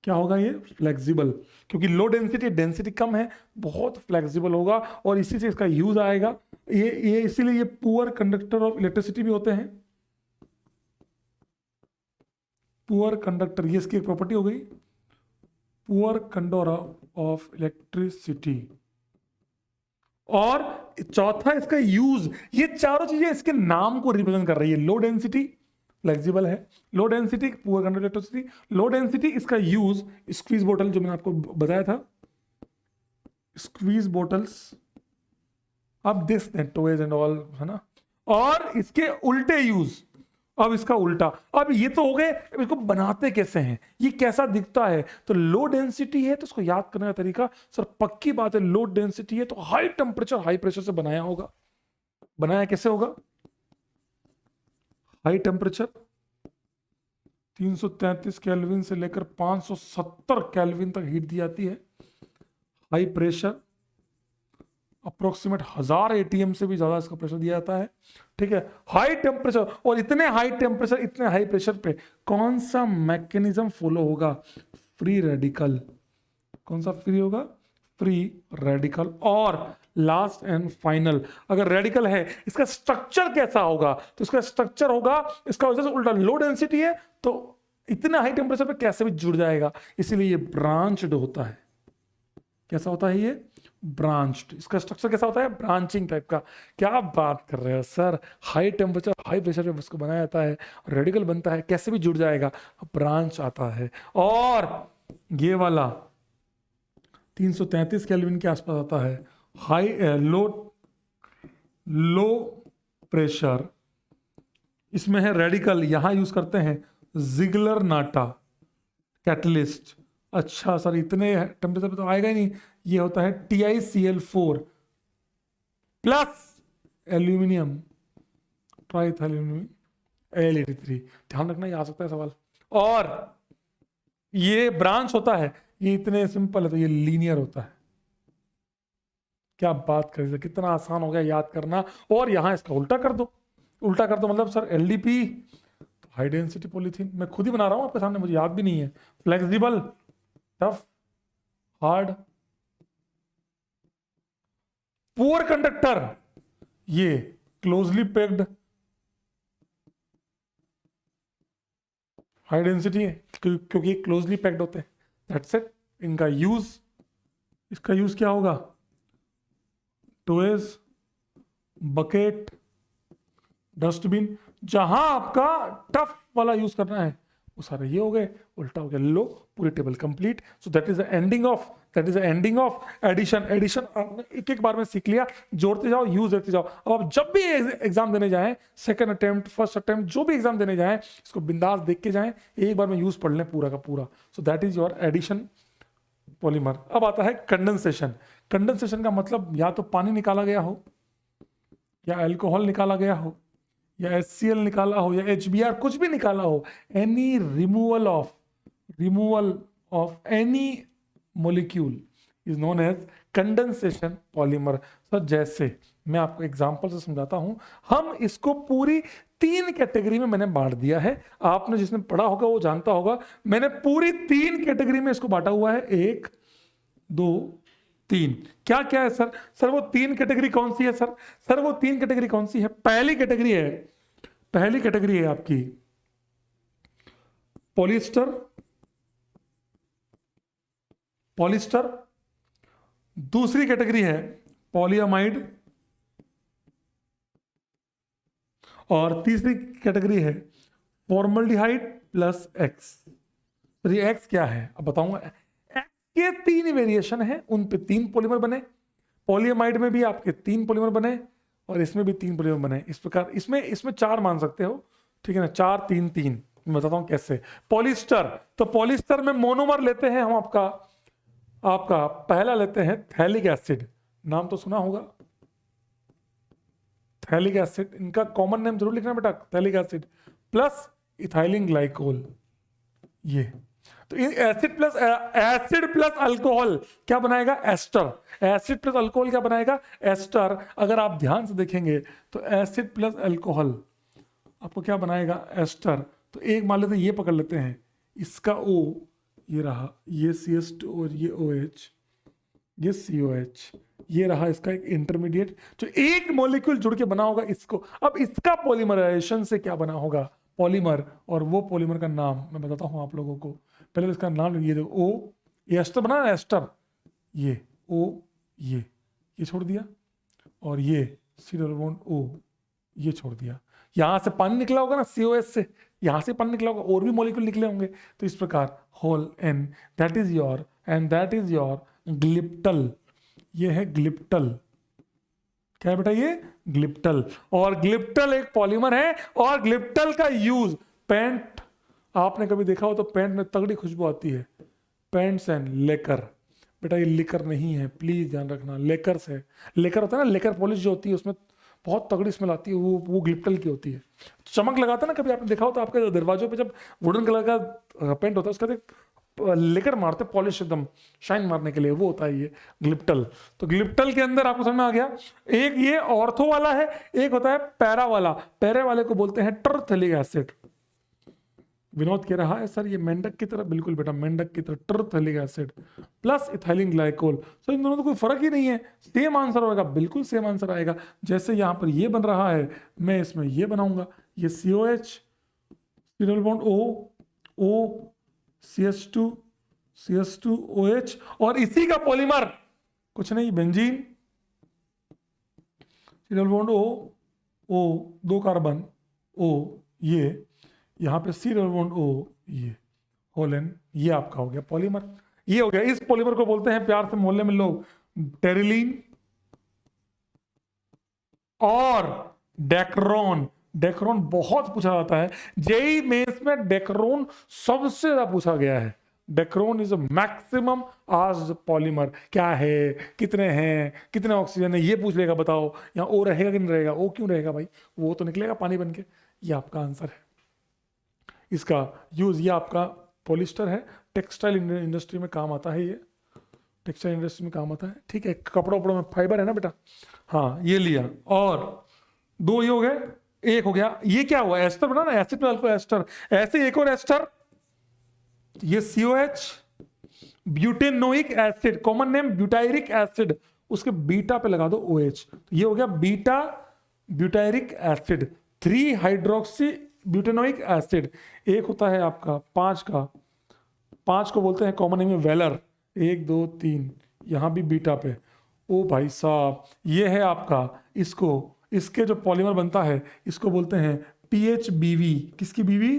क्या होगा? ये फ्लेक्सिबल, क्योंकि लो डेंसिटी, डेंसिटी कम है, बहुत फ्लेक्सिबल होगा, और इसी से इसका यूज आएगा। ये इसीलिए ये पुअर कंडक्टर ऑफ इलेक्ट्रिसिटी भी होते हैं, पुअर कंडक्टर, ये इसकी एक प्रॉपर्टी हो गई, पुअर कंडक्टर ऑफ इलेक्ट्रिसिटी। और चौथा इसका यूज, ये चारों चीजें इसके नाम को रिप्रेजेंट कर रही है। लो डेंसिटी फ्लेक्सिबल है, low density poor conductor electricity, low density इसका यूज स्क्वीज बोतल, जो मैंने आपको बताया था, स्क्वीज बोटल्स, अब दिस टॉयज एंड ऑल, है ना। और इसके उल्टे यूज, अब इसका उल्टा, अब ये तो हो गए, इसको बनाते कैसे हैं, ये कैसा दिखता है? तो लो डेंसिटी है तो इसको याद करने का तरीका, सर पक्की बात है, लो डेंसिटी है तो हाई टेम्परेचर हाई प्रेशर से बनाया होगा। बनाया कैसे होगा? हाई टेम्परेचर 333 केल्विन से लेकर 570 केल्विन तक हीट दी जाती है। हाई प्रेशर अप्रोक्सीमेट 1000 ATM से भी ज्यादा इसका प्रेशर दिया जाता है, ठीक है। हाई टेम्परेचर, और इतने हाई टेम्परेचर इतने हाई प्रेशर पे कौन सा मैकेनिज्म फॉलो होगा? Free radical. कौन सा फ्री होगा? Free radical. और लास्ट एंड फाइनल, अगर रेडिकल है इसका स्ट्रक्चर कैसा होगा? तो इसका स्ट्रक्चर होगा, इसका वजह से उल्टा, लो डेंसिटी है तो इतने हाई टेम्परेचर पे कैसे भी जुड़ जाएगा, इसीलिए ये ब्रांच्ड होता है। कैसा होता है ये? ब्रांच्ड। इसका स्ट्रक्चर कैसा होता है? ब्रांचिंग टाइप का। क्या बात कर रहे हो sir, high temperature high pressure पे उसको बनाया जाता है, रेडिकल बनता है, कैसे भी जुड़ जाएगा, ब्रांच आता है। और ये वाला 333 केल्विन के आसपास आता है, हाई लो लो प्रेशर, इसमें है रेडिकल, यहां यूज करते हैं जिगलर नाटा कैटलिस्ट। अच्छा सर इतने टेम्परेचर पे तो आएगा ही नहीं, ये होता है TiCl4 प्लस एल्यूमिनियम ट्राइथैल्यूमिनियम Al83। ध्यान रखना, ये आ सकता है सवाल। और ये ब्रांच होता है, ये इतने सिंपल है तो ये लीनियर होता है। क्या बात करें, कितना आसान हो गया याद करना। और यहां इसका उल्टा कर दो, उल्टा कर दो मतलब sir LDP high density polythene, मैं खुद ही बना रहा हूं आपके सामने, मुझे याद भी नहीं है। Flexible, tough, hard, poor conductor, ये क्लोजली पैक्ड, हाई डेंसिटी है क्योंकि क्लोजली पैक्ड होते हैं, दैट्स इट। इनका यूज इसका यूज क्या होगा? टॉयज, बकेट, डस्टबिन, जहां आपका टफ वाला यूज करना है वो सारे ये हो गए, उल्टा हो गया। लो, पूरी table complete. So that is the ending of addition. Addition आपने एक एक बार में सीख लिया, जोड़ते जाओ, यूज देते जाओ। अब आप जब भी एग्जाम देने जाएं, सेकंड अटेम्प्ट, फर्स्ट अटेम्प्ट, जो भी एग्जाम देने जाएं, इसको बिंदास देख के जाएं, एक बार में यूज पढ़ लें पूरा का पूरा। So that is your addition polymer. अब आता है कंडेंसेशन। कंडेंसेशन का मतलब या तो पानी निकाला गया हो, या अल्कोहल निकाला गया हो, या HCl निकाला हो, या HBr, कुछ भी निकाला हो। Any removal of any molecule is known as condensation polymer. Sir जैसे मैं आपको एग्जांपल से समझाता हूं, हम इसको पूरी 3 कैटेगरी में मैंने बांट दिया है। आपने जिसने पढ़ा होगा वो जानता होगा, मैंने पूरी 3 कैटेगरी में इसको बांटा हुआ है। 1, 2, 3। क्या क्या है सर? सर वो 3 कैटेगरी कौन सी है सर? सर वो 3 कैटेगरी कौन सी है? पहली कैटेगरी है आपकी पॉलिस्टर। दूसरी कैटेगरी है पॉलीअमाइड, और तीसरी कैटेगरी है फॉर्मल्डिहाइड प्लस एक्स। तो ये एक्स क्या है अब बताऊंगा। एक्स के 3 वेरिएशन है, उन पे 3 पॉलीमर बने। पॉलीअमाइड में भी आपके 3 पॉलीमर बने, और इसमें भी 3 पॉलीमर बने। इस प्रकार इसमें 4 मान सकते हो, ठीक है ना। 4 3 3। मैं बताता हूं कैसे। पॉलिस्टर, तो पॉलिस्टर में मोनोमर लेते हैं हम। आपका पहला लेते हैं थैलिक एसिड, नाम तो सुना होगा, थैलिक एसिड। इनका कॉमन नेम जरूर लिखना बेटा, phthalic acid plus ethylene glycol. ये तो एसिड प्लस अल्कोहल क्या बनाएगा? एस्टर। एसिड प्लस अल्कोहल क्या बनाएगा? एस्टर। अगर आप ध्यान से देखेंगे तो एसिड प्लस अल्कोहल आपको क्या बनाएगा? एस्टर। तो एक मान लेते हैं, ये पकड़ लेते हैं, इसका O ये रहा, ये CH2 और ये OH, ये COH, ये रहा इसका एक इंटरमीडिएट, जो एक मॉलिक्यूल जुड़ के बना होगा इसको। अब इसका पॉलीमराइजेशन से क्या बना होगा? पॉलीमर। और वो पॉलीमर का नाम मैं बताता हूं आप लोगों को। पहले तो इसका नाम, ये देखो O, ये एस्टर बना ना, एस्टर, ये O, ये छोड़ दिया, और ये C डबल बॉन्ड O, ये छोड़ दिया। यहां से पानी निकला होगा ना, COH से, यहां से पानी निकला होगा, और भी मॉलिक्यूल निकले होंगे। तो इस प्रकार whole N, that is your glyptal. ये है ग्लिप्टल। क्या है बेटा? ये ग्लिप्टल। और ग्लिप्टल एक पॉलीमर है, और ग्लिप्टल का यूज पेंट, आपने कभी देखा हो तो पेंट में तगड़ी खुशबू आती है, पेंट्स एंड लेकर। बेटा ये लिकर नहीं है, प्लीज ध्यान रखना, लेकर से। लेकर होता है ना, लेकर पॉलिश जो होती है, उसमें बहुत तगड़ी स्मेल आती है, वो ग्लिप्टल की होती है। चमक लगाता है ना, कभी आपने देखा हो तो आपके दरवाजों पे जब वुडन कलर का पेंट होता है, उसका लेकर मारते पॉलिश एकदम शाइन मारने के लिए, वो होता है ये ग्लिप्टल। तो ग्लिप्टल के अंदर आपको समझ में आ गया, एक ये ऑर्थो वाला है, एक होता है पैरा वाला। पैरे वाले को बोलते हैं टरथेलिक एसिड। विनोद कह रहा है सर ये मेंढक की तरह, बिल्कुल बेटा मेंढक की तरह, terephthalic acid plus ethylene glycol. Sir इन दोनों तो कोई फर्क ही नहीं है, सेम आंसर होगा, बिल्कुल सेम आंसर आएगा। जैसे यहां पर ये बन रहा है, मैं इसमें ये बनाऊंगा, ये COH, double bond O, CH2 OH, और इसी का पॉलीमर कुछ नहीं, benzene, double bond O, 2 carbon O, ये यहां पे C डबल बॉन्ड O, ये होल N, ये आपका हो गया पॉलीमर। ये हो गया। इस पॉलीमर को बोलते हैं प्यार से मोहल्ले में लोग टेरिलीन और डेक्रोन। डेक्रोन बहुत पूछा जाता है, जेई मेंस में डेक्रोन सबसे ज्यादा पूछा गया है। डेक्रोन इज मैक्सिमम आज पॉलीमर। क्या है, कितने हैं, कितने ऑक्सीजन है, ये पूछ लेगा, बताओ यहाँ O रहेगा कि नहीं रहेगा? O क्यों रहेगा भाई, वो तो निकलेगा पानी बन के। ये आपका आंसर है। इसका यूज, ये आपका पॉलिस्टर है, टेक्सटाइल इंडस्ट्री में काम आता है, ये टेक्सटाइल इंडस्ट्री में काम आता है, ठीक है। कपड़ों वपड़ों में फाइबर है ना बेटा। हाँ ये लिया, और 2 ये हो गए, एक हो गया। ये क्या हुआ? एस्टर बना ना, एसिड में अल्कोहल एस्टर। ऐसे एक और एस्टर, ये COH, butanoic acid, common name butyric acid, उसके बीटा पे लगा दो OH, तो ये हो गया beta butyric acid. 3 hydroxy butanoic acid. एक होता है आपका 5 का, 5 को बोलते हैं कॉमन नेम में वेलर, 1 2 3, यहाँ भी बीटा पे। ओ भाई साहब, ये है आपका, इसके जो पॉलीमर बनता है इसको बोलते हैं PHBV। किसकी बीवी?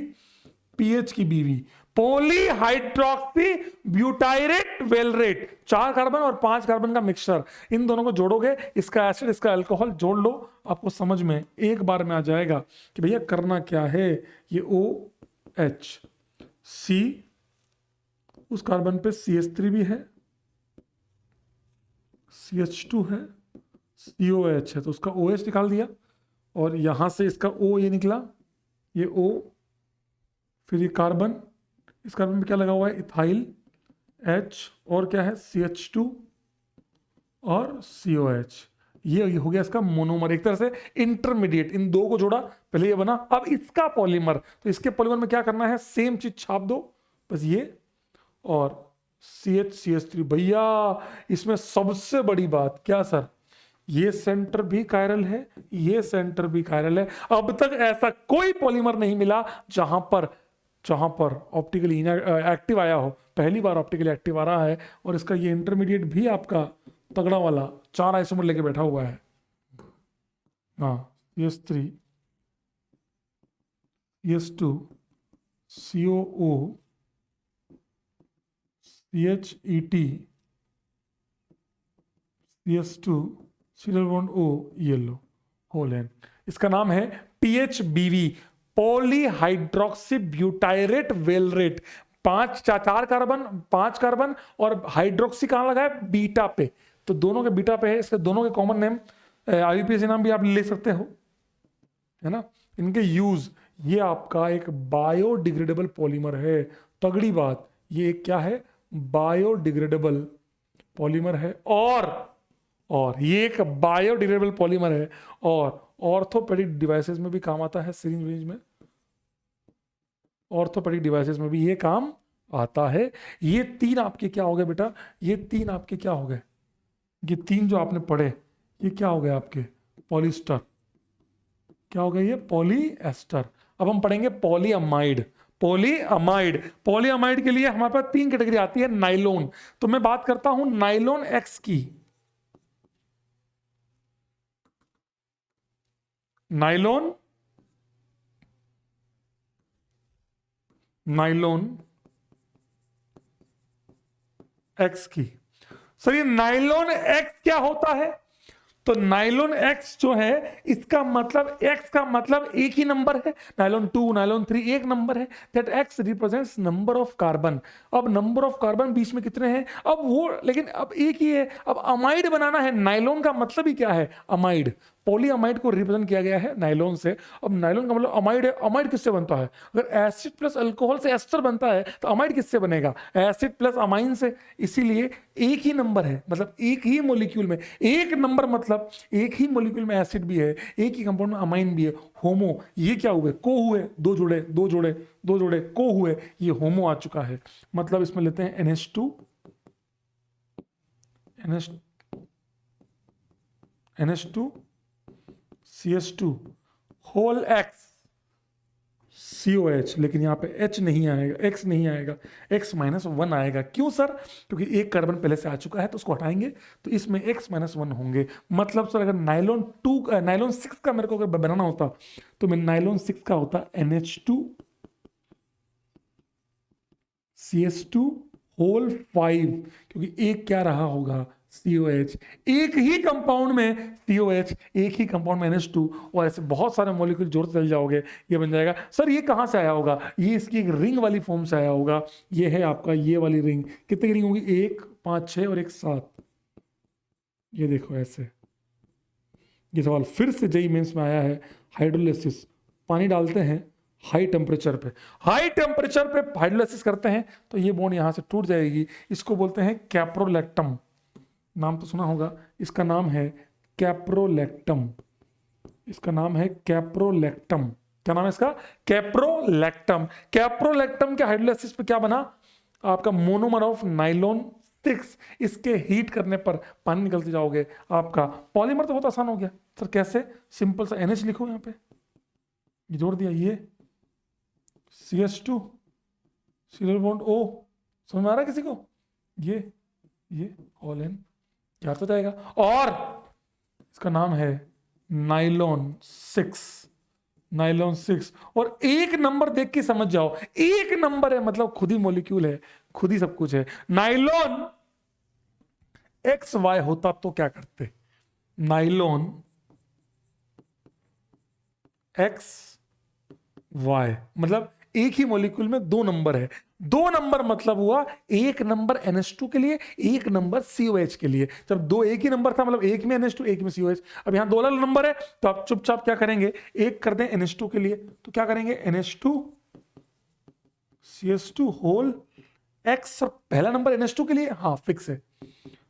पीएच की बीवी, पॉलीहाइड्रोक्सी ब्यूटाइरेट वेलरेट। 4 कार्बन और 5 कार्बन का मिक्सचर, इन दोनों को जोड़ोगे, इसका एसिड इसका अल्कोहल जोड़ लो, आपको समझ में एक बार में आ जाएगा कि भैया करना क्या है। ये OH, C, उस कार्बन पे CH3 भी है, CH2 है, COH है, तो उसका OH निकाल दिया, और यहां से इसका O ये निकला, ये O, फिर ये कार्बन, इस कार्बन में क्या लगा हुआ है? इथाइल H, और क्या है? CH2 और COH। ये हो गया इसका मोनोमर, एक तरह से इंटरमीडिएट। इन दो को जोड़ा, पहले ये बना, अब इसका पॉलीमर, तो इसके पॉलीमर में क्या करना है? सेम चीज छाप दो, बस ये और CH3। भैया इसमें सबसे बड़ी बात क्या सर? ये सेंटर भी कायरल है, ये सेंटर भी कायरल है। अब तक ऐसा कोई पॉलीमर नहीं मिला जहां पर ऑप्टिकली एक्टिव आया हो, पहली बार ऑप्टिकली एक्टिव आ रहा है। और इसका ये इंटरमीडिएट भी आपका तगड़ा वाला 4 आइसोमर लेके बैठा हुआ है। हाँ, CH3, CH2, COO, CHET, CH2, serial bond O, yellow, whole n. इसका नाम है PHBV, polyhydroxy butyrate valerate. 4 carbon, 5 carbon, और हाइड्रोक्सी कहां लगा है? बीटा पे, तो दोनों के बीटा पे है। इसके दोनों के कॉमन नेम IUPAC नाम भी आप ले सकते हो, है ना। इनके यूज, ये आपका एक बायोडिग्रेडेबल पॉलीमर है, तगड़ी बात। ये एक क्या है? बायोडिग्रेडेबल पॉलीमर है, और ये एक बायोडिग्रेडेबल पॉलीमर है, और ऑर्थोपेडिक डिवाइसेस में भी काम आता है, सिरिंज विरिंज में, ऑर्थोपेडिक डिवाइसेस में भी ये काम आता है। ये 3 आपके क्या हो गए बेटा? ये 3 आपके क्या हो गए? ये 3 जो आपने पढ़े, ये क्या हो गए आपके? पॉलिस्टर। क्या हो गए ये? पॉलीएस्टर। अब हम पढ़ेंगे पॉलीअमाइड। पॉलीअमाइड के लिए हमारे पास 3 कैटेगरी आती है। नाइलोन, तो मैं बात करता हूं नाइलोन X की। नाइलोन X की। सर ये नाइलोन X क्या होता है? तो नाइलोन X जो है, इसका मतलब X का मतलब एक ही नंबर है। नाइलोन 2, नाइलोन 3 एक नंबर है। That X represents number of carbon. अब नंबर ऑफ कार्बन बीच में कितने हैं? अब वो, लेकिन अब एक ही है। अब अमाइड बनाना है। नाइलोन का मतलब ही क्या है? अमाइड। पॉलीअमाइड को रिप्रेजेंट किया गया है नाइलोन से। अब नाइलोन का मतलब अमाइड है। अमाइड किससे बनता है? अगर एसिड प्लस अल्कोहल से एस्टर बनता है, तो अमाइड किससे बनेगा? एसिड प्लस अमाइन से। इसीलिए एक ही नंबर है, मतलब एक ही मॉलिक्यूल में एक नंबर, मतलब एक ही मॉलिक्यूल में एसिड भी है, एक ही कंपाउंड में अमाइन भी है। होमो, ये क्या हुए? को हुए, 2 जुड़े, 2 जुड़े, 2 जुड़े, को हुए, ये होमो आ चुका है। मतलब इसमें लेते हैं NH2, CH2, whole X, COH, लेकिन यहाँ पे H नहीं आएगा, X नहीं आएगा, X-1 आएगा। क्यों सर? क्योंकि एक कार्बन पहले से आ चुका है, तो उसको हटाएंगे, तो इसमें X-1 होंगे। मतलब सर अगर नाइलोन 6 का मेरे को अगर बनाना होता, तो मैं नाइलोन 6 का होता NH2, CH2, होल 5, क्योंकि एक क्या रहा होगा? COH। एक ही कंपाउंड में COH, एक ही कंपाउंड में NH2, और ऐसे बहुत सारे मॉलिक्यूल जोड़ते चल जाओगे, ये बन जाएगा। सर ये कहां से आया होगा? ये इसकी एक रिंग वाली फॉर्म से आया होगा। ये है आपका ये वाली रिंग। कितनी रिंग होगी? 1, 5, 6 और 1, 7। ये देखो ऐसे। ये सवाल फिर से जेईई मेंस में आया है। हाइड्रोलिसिस, पानी डालते हैं हाई टेम्परेचर पे हाइड्रोलिसिस करते हैं, तो ये बॉन्ड यहां से टूट जाएगी। इसको बोलते हैं कैप्रोलैक्टम। नाम तो सुना होगा। इसका नाम है कैप्रोलैक्टम। क्या नाम है इसका? कैप्रोलैक्टम। कैप्रोलैक्टम के हाइड्रोलिसिस पे क्या बना? आपका मोनोमर ऑफ नाइलोन 6। इसके हीट करने पर पानी निकलते जाओगे, आपका पॉलीमर तो बहुत आसान हो गया। सर कैसे? सिंपल सा NH लिखो यहाँ पे, ये जोड़ दिया, ये CH2, सीरियल बॉन्ड O, समझ में आ रहा है किसी को? ये ये ऑल एन क्या तो जाएगा। और इसका नाम है नाइलॉन 6, नाइलॉन 6। और एक नंबर देख के समझ जाओ, एक नंबर है मतलब खुद ही मॉलिक्यूल है, खुद ही सब कुछ है। नाइलॉन XY होता तो क्या करते, नाइलॉन XY मतलब एक ही मॉलिक्यूल में दो नंबर है। दो नंबर मतलब हुआ एक नंबर NH2 के लिए, एक नंबर COH के लिए। जब दो एक ही नंबर था मतलब एक में NH2 एक में COH। अब यहां दो अलग नंबर है तो आप चुपचाप क्या करेंगे, एक कर दें NH2 के लिए तो क्या करेंगे NH2 CH2 होल X, और पहला नंबर NH2 के लिए हाँ फिक्स है,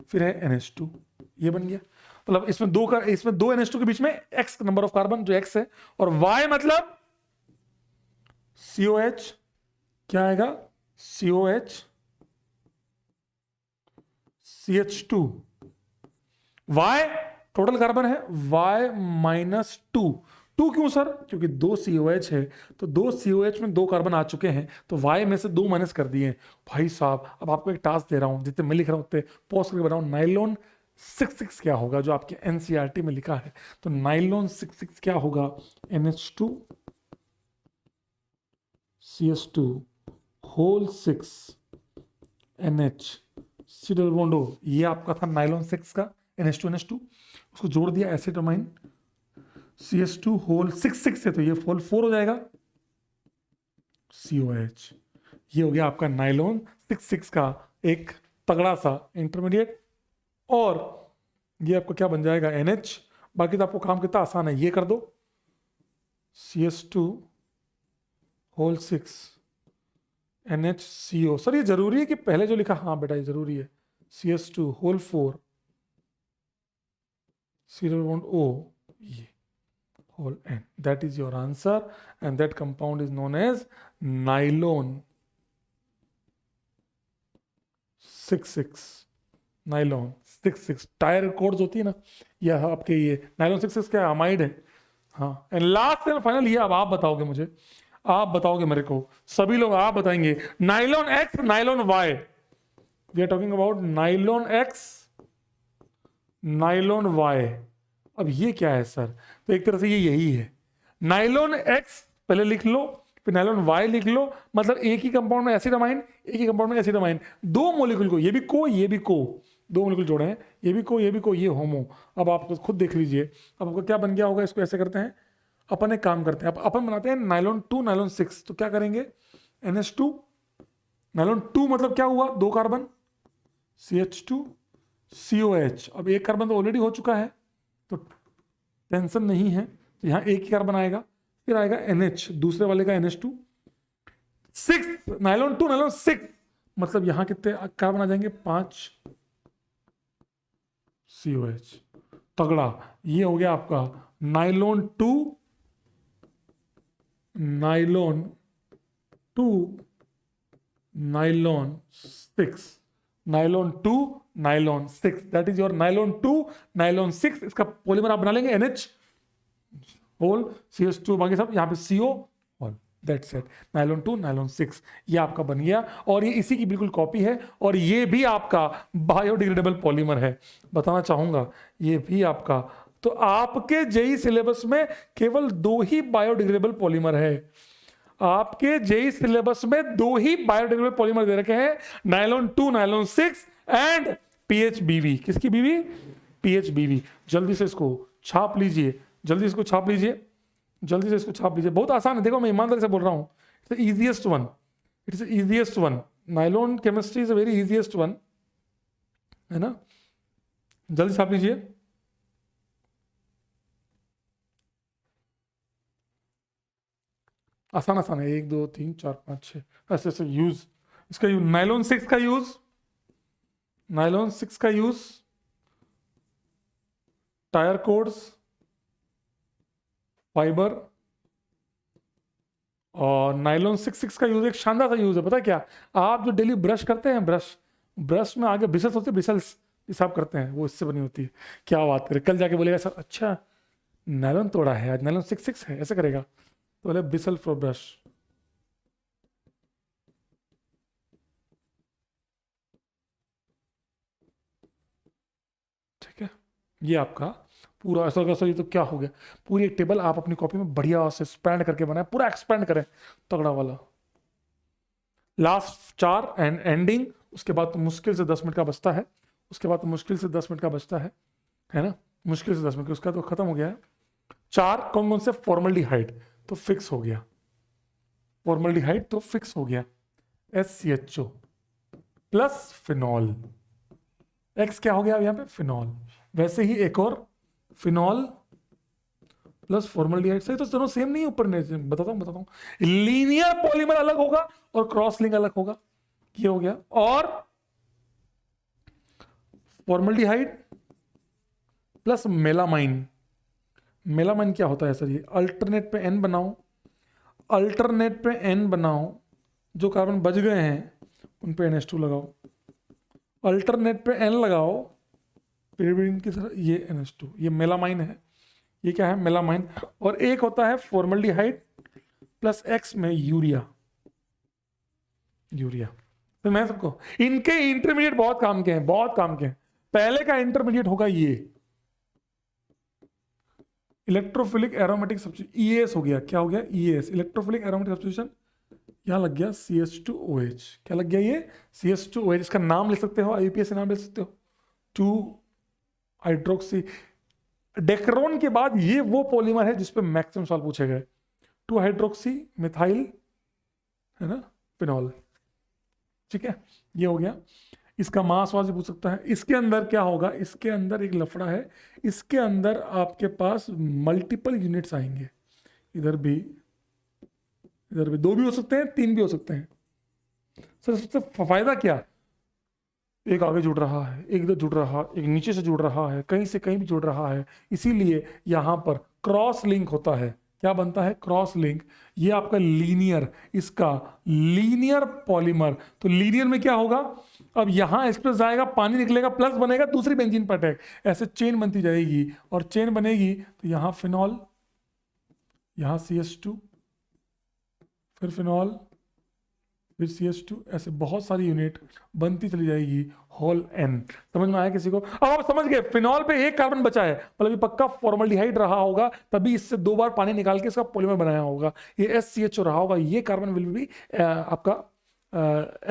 फिर है NH2, ये बन गया। मतलब इसमें दो NH2 के बीच में X नंबर ऑफ कार्बन जो X है, और Y मतलब COH क्या आएगा, COH CH2। Y total carbon है Y माइनस 2। क्यों सर, क्योंकि दो COH है तो दो COH में दो कार्बन आ चुके हैं तो Y में से दो माइनस कर दिए। भाई साहब अब आपको एक टास्क दे रहा हूं, जितने मैं लिख रहा हूं उतने पॉज करके बनाओ। नाइलॉन 6 क्या होगा जो आपके NCERT में लिखा है, तो नाइलॉन 6 क्या होगा, NH2 CH2 whole 6 NH C double bond O, ये आपका था नाइलॉन 6 का NH2 उसको जोड़ दिया एसिटोमाइन CH2 होल 6 है तो ये होल 4 हो जाएगा COH। ये हो गया आपका नाइलॉन 6 का एक तगड़ा सा इंटरमीडिएट। और ये आपको क्या बन जाएगा NH। बाकी तो आपको काम कितना आसान है, ये कर दो CH2 होल 6 NHCO। सर ये जरूरी है कि पहले जो लिखा, हाँ बेटा ये जरूरी है, CH2 whole 4 C double bond O, ये whole N, that is your answer and that compound is known as nylon 6 nylon 6 tyre codes होती है ना, यह आपके ये नाइलॉन 6 क्या अमाइड है। हाँ एंड लास्ट एंड फाइनल ये अब आप बताओगे मुझे, आप बताओगे मेरे को, सभी लोग आप बताएंगे nylon X nylon Y। We are talking about nylon X nylon Y। अब ये क्या है सर, तो एक तरह से ये यही है, नाइलॉन X पहले लिख लो फिर नाइलॉन Y लिख लो, मतलब एक ही कंपाउंड में एसिड अमाइन, एक ही कंपाउंड में एसिड अमाइन, दो मॉलिक्यूल को, ये भी को ये भी को, दो मॉलिक्यूल जोड़े हैं, ये भी को ये भी को, ये होमो। अब आप खुद देख लीजिए अब आपको क्या बन गया होगा। इसको ऐसे करते हैं, अपन एक काम करते हैं, अपन बनाते हैं नाइलॉन 2 नाइलॉन 6। तो क्या करेंगे NH2 नाइलॉन 2 मतलब क्या हुआ, दो कार्बन CH2 COH। अब एक कार्बन तो ऑलरेडी हो चुका है तो टेंशन नहीं है, तो यहाँ एक ही कार्बन आएगा, फिर आएगा NH दूसरे वाले का NH2 6 नाइलॉन 2 नाइलॉन 6 मतलब यहाँ कितने कार्बन आ जाएंगे, 5 COH। तगड़ा, ये हो गया आपका nylon 2 nylon 2 nylon 6 nylon 2 nylon 6, that is your nylon 2 nylon 6। इसका पॉलीमर आप बना लेंगे NH होल CH2, बाकी सब यहाँ पे CO whole, that's it, nylon 2 nylon 6 ये आपका बन गया। और ये इसी की बिल्कुल कॉपी है, और ये भी आपका बायोडिग्रेडेबल पॉलीमर है, बताना चाहूंगा ये भी आपका। तो आपके जेई सिलेबस में केवल दो ही बायोडिग्रेडेबल पॉलीमर है, आपके जेई सिलेबस में दो ही बायोडिग्रेडेबल पॉलीमर दे रखे हैं, नाइलॉन 2 नाइलॉन 6 एंड PHBV। किसकी बीवी, PHBV। जल्दी से इसको छाप लीजिए, जल्दी इसको छाप लीजिए, जल्दी से इसको छाप लीजिए, बहुत आसान है। देखो मैं ईमानदारी से बोल रहा हूं, it's easiest one, it's easiest one, nylon chemistry is a very easiest one, है ना। जल्दी छाप लीजिए। आसान आसान है, 1 2 3 4 5 6 ऐसे ऐसे यूज। इसका यूज नाइलॉन 6 का यूज, नाइलॉन 6 का यूज टायर कोड्स, फाइबर, और नाइलॉन 6 का यूज एक शानदार सा यूज है। पता है क्या, आप जो डेली ब्रश करते हैं, ब्रश में आगे ब्रिसल्स होते हैं, ब्रिसल्स हिसाब करते हैं, वो इससे बनी होती है। क्या बात करें, कल जाके बोलेगा सर अच्छा नायलॉन तोड़ा है आज, नायलॉन 6 है, ऐसे करेगा तो बोले ब्रिसल फॉर ब्रश। ये आपका पूरा ऐसा कैसा, ये तो क्या हो गया, पूरी एक टेबल आप अपनी कॉपी में बढ़िया से एक्सपैंड करके बनाए, पूरा एक्सपैंड करें तगड़ा वाला। लास्ट 4 एंड एंडिंग, उसके बाद तो मुश्किल से 10 मिनट का बचता है, उसके बाद तो मुश्किल से 10 मिनट का बचता है ना, मुश्किल से 10 मिनट, उसका तो खत्म हो गया है। 4 कौन कौन से, फॉर्मल्डिहाइड तो फिक्स हो गया, फॉर्मल्डिहाइड तो फिक्स हो गया, SCHO प्लस फिनॉल, X क्या हो गया यहाँ पे, फिनॉल। वैसे ही एक और फिनॉल प्लस फॉर्मल्डिहाइड, सही तो दोनों सेम नहीं है ऊपर नीचे, बताता हूँ। लीनियर पॉलीमर अलग होगा और क्रॉस लिंक अलग होगा, ये हो गया। और फॉर्मल्डिहाइड प्लस मेलामाइन, मेलामाइन क्या होता है सर, ये अल्टरनेट पे N बनाओ, अल्टरनेट पे N बनाओ, जो कार्बन बच गए हैं उन पे NH2 लगाओ, अल्टरनेट पे N लगाओ पिरिमिडिन की तरह, ये NH2, ये मेलामाइन है, ये क्या है, मेलामाइन। और एक होता है फॉर्मल्डिहाइड प्लस X में यूरिया, यूरिया। तो मैं सबको, इनके इंटरमीडिएट बहुत काम के हैं, बहुत काम के हैं। पहले का इंटरमीडिएट होगा ये इलेक्ट्रोफिलिक एरोमेटिक सब्स्टिट्यूशन, EAS हो गया, क्या हो गया, EAS इलेक्ट्रोफिलिक एरोमेटिक सब्स्टिट्यूशन। यहां लग गया CH2OH, क्या लग गया ये, CH2OH। इसका नाम ले सकते हो, IUPAC से नाम ले सकते हो, 2 हाइड्रोक्सी डेक्रोन के बाद ये वो पॉलीमर है जिसपे मैक्सिमम सवाल पूछे गए, 2 हाइड्रोक्सी मिथाइल, है ना, फिनॉल। ठीक है, ये हो गया। इसका मास वास भी पूछ सकता है। इसके अंदर क्या होगा, इसके अंदर एक लफड़ा है, इसके अंदर आपके पास मल्टीपल यूनिट्स आएंगे, इधर भी, इधर भी, 2 भी हो सकते हैं, 3 भी हो सकते हैं। सर सबसे फायदा क्या, एक आगे जुड़ रहा है, एक इधर जुड़ रहा, एक नीचे से जुड़ रहा है, कहीं से कहीं भी जुड़ रहा है, इसीलिए यहां पर क्रॉस लिंक होता है। क्या बनता है, क्रॉस लिंक। ये आपका लीनियर, इसका लीनियर पॉलीमर। तो लीनियर में क्या होगा, अब यहां एक्सप्रेस जाएगा, पानी निकलेगा, प्लस बनेगा दूसरी बेंजीन पर अटैक, ऐसे चेन बनती जाएगी, और चेन बनेगी तो यहां फिनॉल, यहां CH2, फिर फिनॉल, फिर CH2, ऐसे बहुत सारी यूनिट बनती चली जाएगी, होल N। समझ में आया किसी को? अब आप समझ गए, फिनॉल पे एक कार्बन बचा है, मतलब ये पक्का फॉर्मल्डिहाइड रहा होगा, तभी इससे 2 बार पानी निकाल के इसका पॉलीमर बनाया होगा। ये SCHO रहा होगा, ये कार्बन विल भी आपका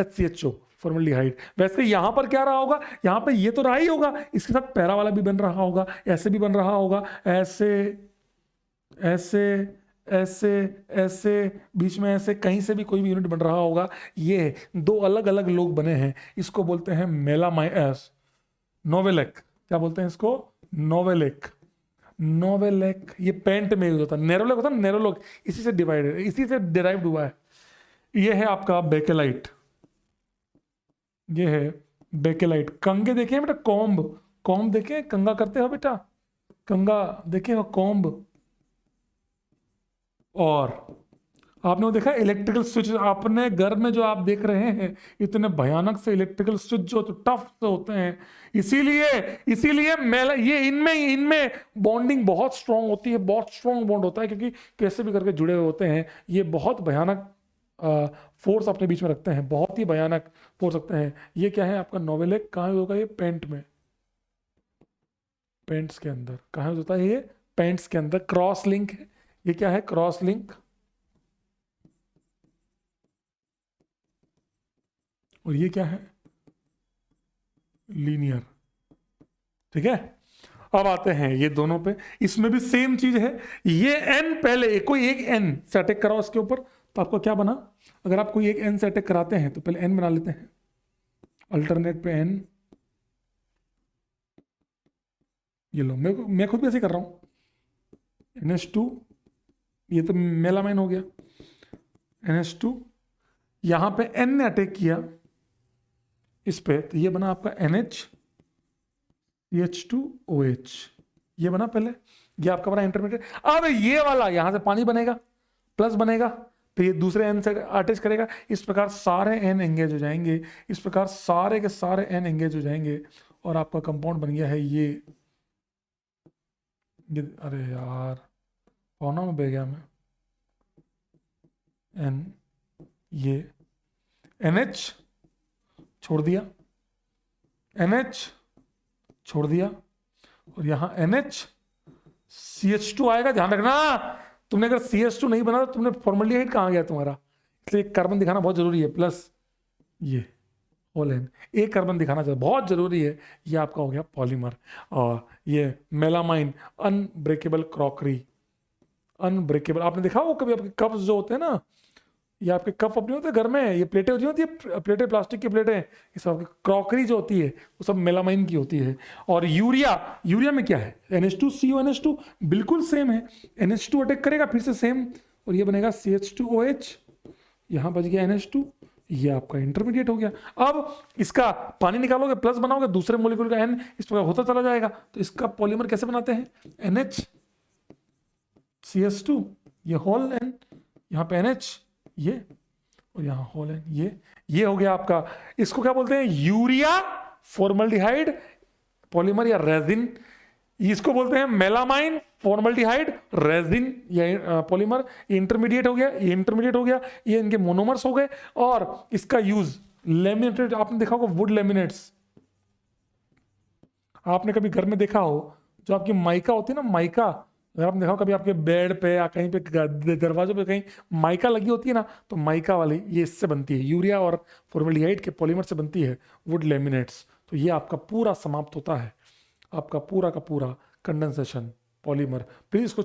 HCHO फॉर्मल्डिहाइड। वैसे यहां पर क्या रहा होगा, यहां पे ये तो रहा ही होगा, इसके साथ पैरा वाला भी बन रहा होगा, ऐसे भी बन रहा होगा, ऐसे ऐसे ऐसे ऐसे, बीच में ऐसे, कहीं से भी कोई भी यूनिट बन रहा होगा। ये 2 अलग अलग लोग बने हैं, इसको बोलते हैं मेलामाइस, नोवेलेक। क्या बोलते हैं इसको, नोवेलेक, नोवेलेक। ये पेंट में यूज होता है, नेरोलेक होता है, नेरोलेक इसी से डिवाइडेड, इसी से डिराइव्ड हुआ है। ये है आपका बेकेलाइट, ये है बेकेलाइट। कंगे देखे हैं बेटा, कॉम्ब, कॉम्ब देखे, कंगा करते हो बेटा, कंगा देखे हो, कॉम्ब। और आपने वो देखा इलेक्ट्रिकल स्विच, अपने घर में जो आप देख रहे हैं, इतने भयानक से इलेक्ट्रिकल स्विच जो तो टफ से होते हैं, इसीलिए इसीलिए ये इनमें इनमें बॉन्डिंग बहुत स्ट्रांग होती है, बहुत स्ट्रांग बॉन्ड होता है, क्योंकि कैसे भी करके जुड़े हुए होते हैं। ये बहुत भयानक फोर्स अपने बीच में रखते हैं, बहुत ही भयानक फोर्स रखते हैं। ये क्या है आपका नोवेलेक, कहाँ होगा ये, पेंट में, पेंट्स के अंदर कहाँ होता है ये, पेंट्स के अंदर। क्रॉस लिंक है, ये क्या है, क्रॉस लिंक। और ये क्या है, लीनियर। ठीक है, अब आते हैं ये दोनों पे, इसमें भी सेम चीज है। ये N पहले कोई एक N से अटैक कराओ इसके ऊपर, तो आपको क्या बना, अगर आप कोई एक N से अटैक कराते हैं तो पहले N बना लेते हैं, अल्टरनेट पे N। ये लो, मैं खुद भी ऐसे कर रहा हूं, NH2, ये तो मेलामाइन हो गया, NH2, यहां पे N ने अटैक किया इस पे, तो ये बना आपका NH2OH, ये बना पहले, ये आपका बना इंटरमीडिएट। अब ये वाला यहां से पानी बनेगा, प्लस बनेगा, फिर ये दूसरे N से अटैच करेगा, इस प्रकार सारे N एंगेज हो जाएंगे, इस प्रकार सारे के सारे N एंगेज हो जाएंगे, और आपका कंपाउंड बन गया है ये। अरे यार, पौना में बह गया मैं, N, ये NH छोड़ दिया, NH छोड़ दिया, और यहाँ NH आएगा, ध्यान रखना। तुमने अगर CH2 नहीं बना तो तुमने फॉर्मल्डिहाइड कहाँ गया तुम्हारा, इसलिए कार्बन दिखाना बहुत जरूरी है, प्लस ये होल एन, एक कार्बन दिखाना चाहिए, बहुत जरूरी है। ये आपका हो गया पॉलीमर। और ये मेलामाइन अनब्रेकेबल क्रॉकरी, अनब्रेकेबल। आपने देखा वो कभी आपके कप्स जो होते हैं ना, ये आपके कप अपने होते हैं घर में, ये प्लेटें होती होती है, प्लेटें प्लास्टिक की प्लेटें, ये सब क्रॉकरी जो होती है वो सब मेलामाइन की होती है। और यूरिया में क्या है, NH2CO NH2 बिल्कुल सेम है, NH2 अटैक करेगा फिर से सेम, और ये बनेगा CH2OH, यहाँ बच गया NH2, ये आपका इंटरमीडिएट हो गया। अब इसका पानी निकालोगे, प्लस बनाओगे, दूसरे मोलिक्यूल का N इस प्रकार होता चला जाएगा। तो इसका पॉलीमर कैसे बनाते हैं, NHCH2, ये होल N, यहाँ पे NH, ये, और यहाँ होल N, ये हो गया आपका। इसको क्या बोलते हैं, यूरिया फॉर्मल्डिहाइड पॉलीमर या रेजिन। इसको बोलते हैं मेलामाइन फॉर्मल्डिहाइड रेजिन या पॉलीमर। इंटरमीडिएट हो गया, ये इंटरमीडिएट हो गया, ये इनके मोनोमर्स हो गए। और इसका यूज लेमिनेटेड, आपने देखा होगा वुड लेमिनेट्स, आपने कभी घर में देखा हो, जो आपकी माइका होती है ना, माइका, अगर आपने देखा हो कभी आपके बेड पे या कहीं पे दरवाजों पे कहीं माइका लगी होती है ना, तो माइका वाली ये इससे बनती है, यूरिया और फॉर्मल्डिहाइड के पॉलीमर से बनती है वुड लेमिनेट्स। तो ये आपका पूरा समाप्त होता है, आपका पूरा का पूरा कंडेंसेशन पॉलीमर। प्लीज इसको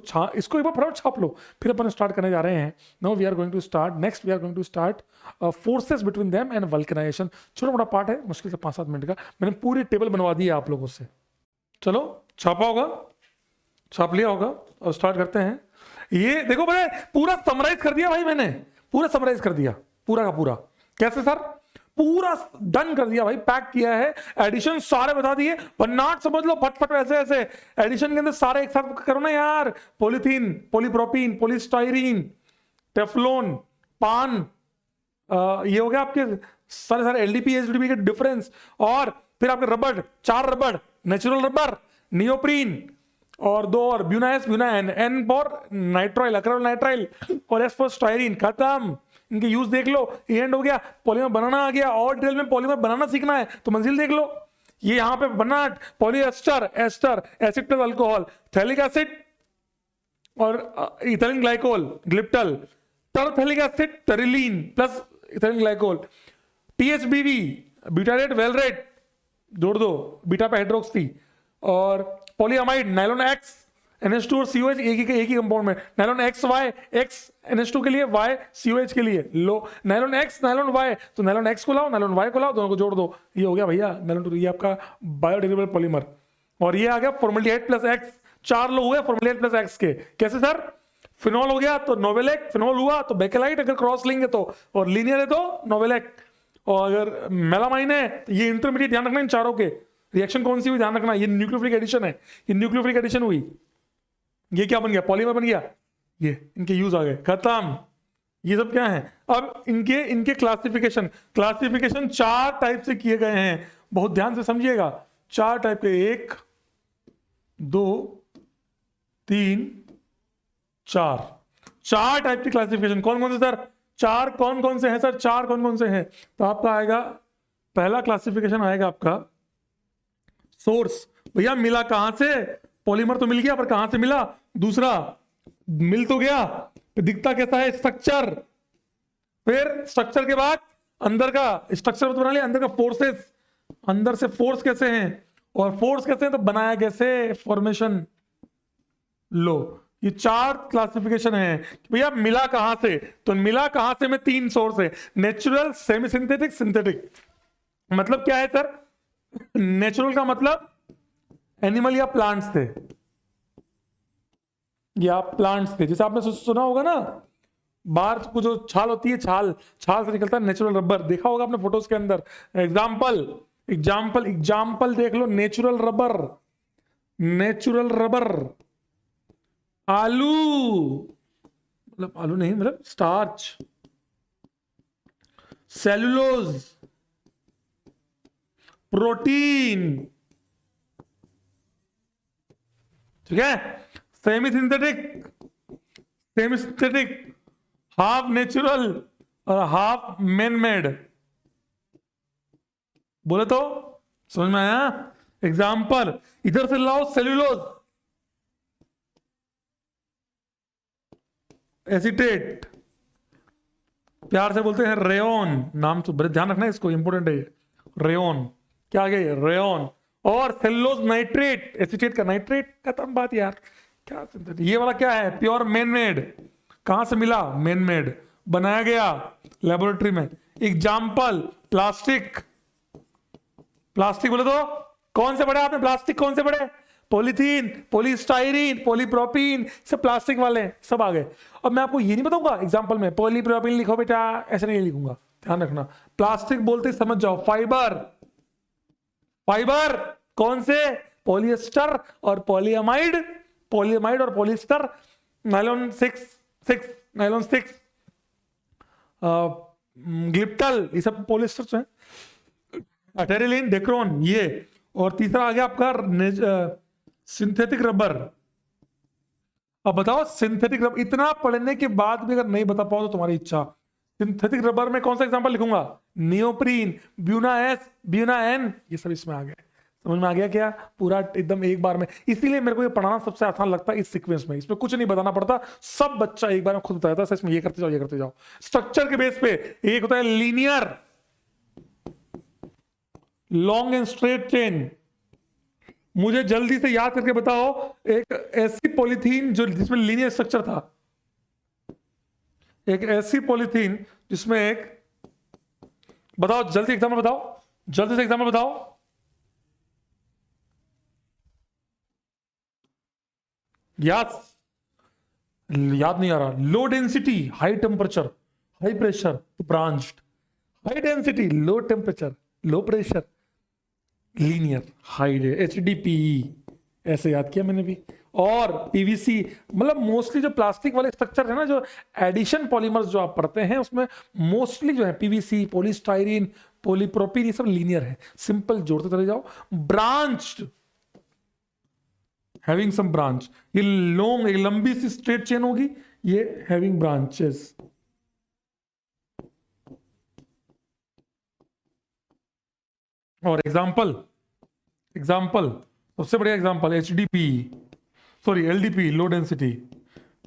एक बार फटाफट छाप लो, फिर अपन स्टार्ट करने जा रहे हैं। Now we are going to start, next we are going to start forces between them and vulcanization. छोटा मोटा पार्ट है, मुश्किल से 5-7 मिनट का, मैंने पूरी टेबल बनवा दी है आप लोगों से। चलो छापा होगा, छाप लिया होगा, और स्टार्ट करते हैं। ये देखो मैंने पूरा समराइज कर दिया भाई, मैंने पूरा समराइज कर दिया, पूरा का पूरा। कैसे सर, पूरा डन कर दिया भाई, पैक किया है, एडिशन सारे बता दिए, बनाट समझ लो फटफट, ऐसे ऐसे एडिशन के अंदर सारे एक साथ करो ना यार। पॉलीथीन, पॉलीप्रोपीन, पॉलीस्टाइरीन, टेफ्लॉन, पान, ये हो गया आपके सारे सारे LDPE HDPE के डिफरेंस। और फिर आपके रबड़, 4 रबड़, नेचुरल रबर, नियोप्रीन, और 2 और ब्यूनाएन, N फॉर नाइट्राइल, अक्रेल नाइट्राइल, और S फॉर स्टाइरीन। खत्म, इनके यूज देख लो, एंड हो गया। पॉलीमर बनाना आ गया, और डिटेल में पॉलीमर बनाना सीखना है तो मंजिल देख लो। ये यहाँ पे बनाट, polyester, ester, acid plus alcohol, phthalic acid और ethylene glycol, glyptal, terephthalic acid, terylene plus ethylene glycol, THBV, butyrate, valerate, जोड़ दो, बीटा पे हाइड्रोक्सी, और पॉलीअमाइड, नाइलॉन X, NH2 और COH एक ही कंपाउंड में, नाइलॉन XY, X NH2 के लिए, Y COH के लिए, लो नाइलॉन X, नाइलॉन Y, तो नाइलॉन X को लाओ, नाइलॉन Y को लाओ, दोनों को जोड़ दो, ये हो गया भैया नाइलॉन 2, ये आपका बायोडिग्रेडेबल पॉलीमर। और ये आ गया फॉर्मल्डिहाइड प्लस X, 4 लोग हुए फॉर्मल्डिहाइड प्लस X के। कैसे सर, फिनॉल हो गया तो नोवेलेक, फिनॉल हुआ तो बेकेलाइट, अगर क्रॉस लेंगे तो, और लीनियर है तो नोवेलेक, और अगर मेलामाइन है तो ये इंटरमीडिएट, ध्यान रखना इन चारों के रिएक्शन कौन सी हुई, ध्यान रखना, ये न्यूक्लियोफिलिक एडिशन है, ये न्यूक्लियोफिलिक एडिशन हुई, ये क्या बन गया, पॉलीमर बन गया, ये इनके यूज आ गए, खत्म। ये सब क्या है, अब इनके क्लासिफिकेशन 4 टाइप से किए गए हैं, बहुत ध्यान से समझिएगा। 4 टाइप के, 1 2 3 4 टाइप की क्लासिफिकेशन। कौन कौन से सर, 4 कौन कौन से हैं सर, 4 कौन कौन से हैं, तो आपका आएगा, पहला क्लासिफिकेशन आएगा आपका सोर्स, भैया मिला कहां से, पॉलीमर तो मिल गया पर कहां से मिला, दूसरा मिल तो गया, तो दिखता कैसा है, स्ट्रक्चर, फिर स्ट्रक्चर के बाद अंदर का स्ट्रक्चर तो बना लिया, अंदर का फोर्सेस, अंदर से फोर्स कैसे हैं, और फोर्स कैसे हैं तो बनाया कैसे, फॉर्मेशन। लो ये 4 क्लासिफिकेशन है भैया, मिला कहां से, तो मिला कहां से में 3 सोर्स है, नेचुरल, सेमी सिंथेटिक, सिंथेटिक। मतलब क्या है सर, नेचुरल का मतलब एनिमल या प्लांट्स थे, या प्लांट्स थे, जैसे आपने सुना होगा ना, बाहर को जो छाल होती है, छाल से निकलता है नेचुरल रबर, देखा होगा आपने फोटोज के अंदर। एग्जाम्पल देख लो, नेचुरल रबर, आलू, मतलब आलू नहीं, मतलब स्टार्च, सेलुलोज, प्रोटीन, ठीक है। सेमी सिंथेटिक, हाफ नेचुरल और हाफ मैन मेड, बोले तो समझ में आया। एग्जाम्पल, इधर से लाओ सेल्यूलोज, एसीटेट, प्यार से बोलते हैं रेयोन, नाम तो बड़े ध्यान रखना है इसको, इंपोर्टेंट है। रेयोन, क्या आ गया? रेयोन। और सेल्यूलोज नाइट्रेट, एसीटेट का नाइट्रेट, खत्म बात यार। क्या ये वाला क्या है? Pure man made. कहां से मिला? मैन मेड, बनाया गया लेबोरेटरी में। Example, plastic. प्लास्टिक बोले तो कौन से पढ़े आपने? प्लास्टिक कौन से पढ़े? पॉलीथीन, पॉलीस्टाइरीन, पॉलीप्रोपीन, सब प्लास्टिक वाले हैं, सब आ गए। अब मैं आपको ये नहीं बताऊंगा एग्जाम्पल में पॉलीप्रोपीन लिखो बेटा, ऐसे नहीं लिखूंगा, ध्यान रखना। प्लास्टिक बोलते समझ जाओ, फाइबर। फाइबर कौन से? पॉलिएस्टर और पॉलीअमाइड, पॉलीअमाइड और पॉलिएस्टर, नायलॉन 6, नायलॉन 6, ग्लिप्टल, ये सब पॉलिएस्टर हैं। अटेरिलिन, डेक्रोन, ये। और तीसरा आ गया आपका सिंथेटिक रबर। अब बताओ सिंथेटिक रबर, इतना पढ़ने के बाद भी अगर नहीं बता पाओ तो तुम्हारी इच्छा। सिंथेटिक रबर में कौन सा एग्जांपल लिखूंगा? Neoprene, buna S, Buena N, ये सब इसमें आ गए। समझ में आ गया क्या? पूरा एकदम एक बार में। इसीलिए मेरे को ये पढ़ाना सबसे आसान लगता है इस सीक्वेंस में। इसमें कुछ नहीं बताना पड़ता, सब बच्चा एक बार में खुद बताता है, इसमें ये करते जाओ, ये करते जाओ। स्ट्रक्चर के बेस पे एक होता है linear, long and straight chain. मुझे जल्दी से याद करके बताओ एक ऐसी पॉलीथीन जो जिसमें लीनियर स्ट्रक्चर था, एक ऐसी पॉलीथीन जिसमें एक, बताओ जल्दी एग्जाम्पल बताओ, जल्दी से एग्जाम्पल बताओ। याद नहीं आ रहा। Low density, high temperature, high pressure, branched. High density, low temperature, low pressure, linear, high, HDPE, ऐसे याद किया मैंने भी। और PVC, मतलब मोस्टली जो प्लास्टिक वाले स्ट्रक्चर है ना, जो एडिशन पॉलीमर्स जो आप पढ़ते हैं उसमें मोस्टली जो है PVC, पॉलीस्टाइरीन, पॉलीप्रोपीन, ये सब लीनियर है। सिंपल जोड़ते चले जाओ। ब्रांच्ड, हैविंग सम ब्रांच, ये लॉन्ग, एक लंबी सी स्ट्रेट चेन होगी, ये हैविंग ब्रांचेस। और एग्जाम्पल, सबसे बढ़िया example HDPE, sorry LDPE, low density.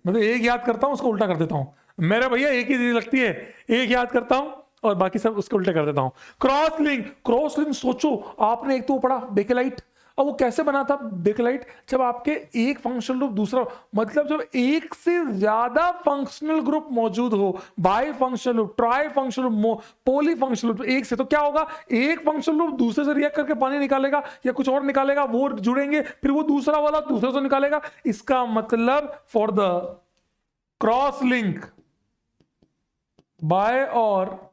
मतलब एक याद करता हूं उसको उल्टा कर देता हूं, मेरे भैया एक ही चीज लगती है, एक याद करता हूं और बाकी सब उसको उल्टा कर देता हूं। क्रॉस लिंक, क्रॉस लिंक सोचो आपने, एक तो पढ़ा बेकेलाइट, और वो कैसे बना था बेकेलाइट? जब आपके एक फंक्शनल ग्रुप दूसरा, मतलब जब एक से ज्यादा फंक्शनल ग्रुप मौजूद हो, by functional group, try functional group, poly functional group, एक से, तो क्या होगा? एक फंक्शनल ग्रुप दूसरे से रिएक्ट करके पानी निकालेगा या कुछ और निकालेगा, वो जुड़ेंगे, फिर वो दूसरा वाला दूसरे से निकालेगा। इसका मतलब for the cross link by और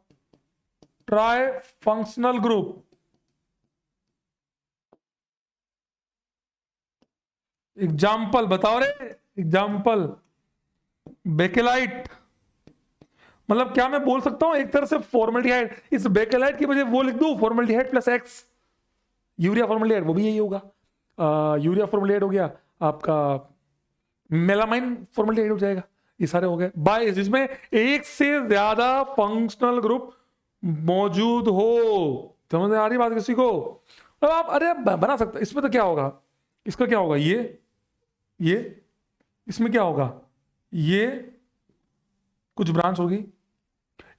ट्राई फंक्शनल ग्रुप, एग्जाम्पल बताओ रे, एग्जाम्पल बेकेलाइट। मतलब क्या मैं बोल सकता हूं एक तरह से फॉर्मल्डिहाइड, इस बेकेलाइट की वजह वो लिख दूं formaldehyde plus X, urea formaldehyde, वो भी यही होगा। यूरिया फॉर्मल्डिहाइड हो गया आपका, मेलामाइन फॉर्मल्डिहाइड हो जाएगा, ये सारे हो गए। बाय, जिसमें एक से ज्यादा फंक्शनल ग्रुप मौजूद हो। समझ में आ रही बात किसी को? अब आप अरे बना सकते, इसमें तो क्या होगा, इसका क्या होगा, ये इसमें क्या होगा, ये कुछ ब्रांच होगी,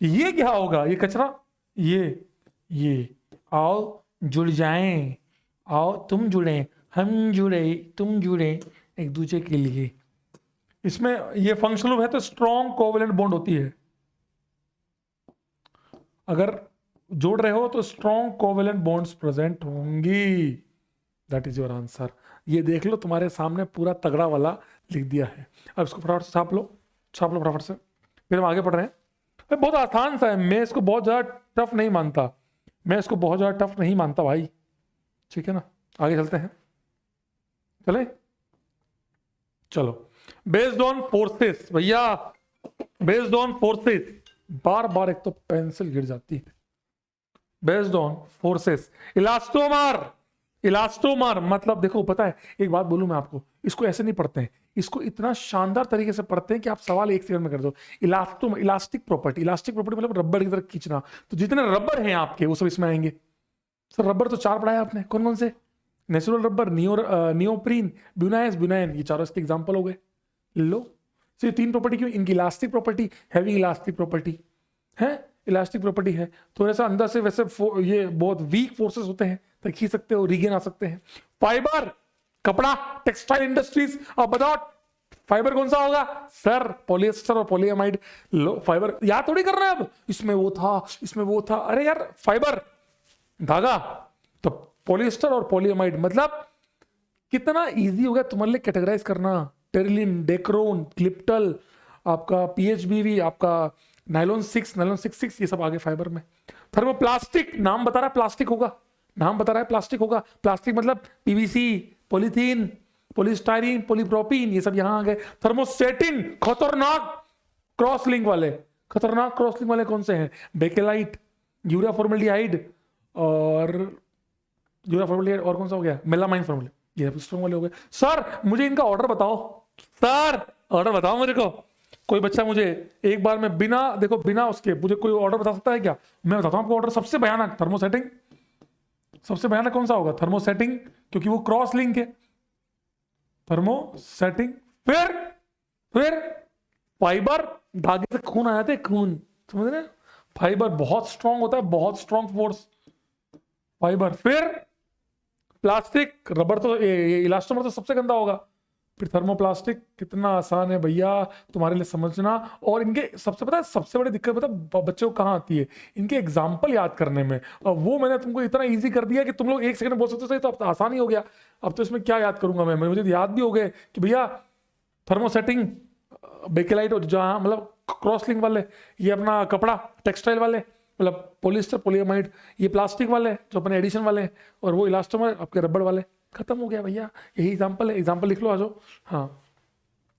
ये क्या होगा, ये कचरा, ये आओ जुड़ जाएं, आओ तुम जुड़े, हम जुड़े, तुम जुड़े एक दूसरे के लिए। इसमें ये फंक्शनल है तो स्ट्रॉन्ग कोवेलेंट बॉन्ड होती है। अगर जोड़ रहे हो तो स्ट्रॉन्ग कोवेलेंट बॉन्ड्स प्रेजेंट होंगी। That is your answer. ये देख लो तुम्हारे सामने पूरा तगड़ा वाला लिख दिया है। अब इसको फटाफट से छाप लो फटाफट से, फिर हम आगे पढ़ रहे हैं। बहुत आसान सा है, मैं इसको बहुत ज्यादा टफ नहीं मानता, भाई, ठीक है ना। आगे चलते हैं, चलो। बेस्ड ऑन फोर्सेस, भैया बेस्ड ऑन फोर्सेस, बार एक तो पेंसिल गिर जाती है। बेस्ड ऑन फोर्सेस, इलास्टोमर मतलब देखो, पता है एक बात बोलूं मैं आपको, इसको ऐसे नहीं पढ़ते हैं, इसको इतना शानदार तरीके से पढ़ते हैं कि आप सवाल एक सेकंड में कर दो। इलास्टिक प्रॉपर्टी मतलब रबर की तरह खींचना। तो जितने रबर हैं आपके वो सब इसमें आएंगे। सर रबर तो 4 पढ़ा है आपने, कौन कौन से? नेचुरल रबर, नियोप्रीन, ब्यूनाइस, ब्यूनाइन, ये चारों इसके एग्जांपल हो गए। लो, तो ये 3 प्रॉपर्टी क्यों? इनकी elastic property, having elastic property है, इलास्टिक प्रॉपर्टी है, थोड़ा सा अंदर से वैसे ये बहुत वीक फोर्सेस होते हैं, तो खींच सकते हो, रीगेन आ सकते हैं। फाइबर, कपड़ा, टेक्सटाइल इंडस्ट्रीज, अब बताओ फाइबर कौन सा होगा सर? पॉलिएस्टर और पॉलीएमाइड। लो, फाइबर याद थोड़ी कर रहे हैं अब, इसमें वो था, इसमें वो था, अरे यार फाइबर धागा, तो पॉलिएस्टर और पॉलीएमाइड, मतलब कितना इजी हो गया तुम्हारे लिए कैटेगराइज करना। टेरिलिन, डेक्रोन, क्लिप्टल, आपका पीएचबीवी, आपका नाइलॉन 6, नाइलॉन 6, ये सब आगे फाइबर में। थर्मोप्लास्टिक, नाम बता रहा है प्लास्टिक होगा, नाम बता रहा है प्लास्टिक होगा। प्लास्टिक मतलब पीवीसी, पॉलीथीन, पॉलीस्टाइरीन, पॉलीप्रोपीन, ये सब यहां आ गए। थर्मोसेटिन, खतरनाक क्रॉस लिंक वाले, खतरनाक क्रॉस लिंक वाले कौन से हैं? बेकेलाइट, यूरिया फॉर्मल्डिहाइड, और यूरिया फॉर्मल्डिहाइड, और कौन सा हो गया? मेलामाइन फॉर्मल्डिहाइड, ये स्ट्रॉन्ग वाले हो गए। सर मुझे इनका ऑर्डर बताओ, सर ऑर्डर बताओ मेरे को। कोई बच्चा मुझे एक बार में बिना देखो, बिना उसके मुझे कोई ऑर्डर बता सकता है क्या? मैं बताता हूं आपको ऑर्डर। सबसे भयानक थर्मोसेटिंग, सबसे भयानक कौन सा होगा? थर्मोसेटिंग, क्योंकि वो क्रॉस लिंक है, थर्मोसेटिंग। फिर फाइबर, धागे से खून आ जाते हैं, खून, समझ रहे? फाइबर बहुत स्ट्रांग होता है, बहुत स्ट्रांग फोर्स, फाइबर। फिर प्लास्टिक, रबर, तो इलास्टोमर तो सबसे गंदा होगा। फिर थर्मोप्लास्टिक, कितना आसान है भैया तुम्हारे लिए समझना। और इनके सबसे पता है, सबसे बड़ी दिक्कत पता है बच्चों को कहाँ आती है? इनके एग्जाम्पल याद करने में। और वो मैंने तुमको इतना इजी कर दिया कि तुम लोग 1 सेकंड में बोल सकते हो, तो अब तो आसान ही हो गया। अब तो इसमें क्या याद करूंगा मैं, मुझे तो याद भी हो गए कि भैया थर्मोसेटिंग, बेकेलाइट, जहाँ मतलब क्रॉस लिंक वाले, ये अपना कपड़ा टेक्सटाइल वाले, मतलब पॉलिएस्टर, पॉलीएमाइड, ये प्लास्टिक वाले जो अपने एडिशन वाले हैं, और वो इलास्टोमर आपके रबड़ वाले। खत्म हो गया भैया, यही एग्जांपल है। एग्जांपल लिख लो, आ जाओ। हाँ,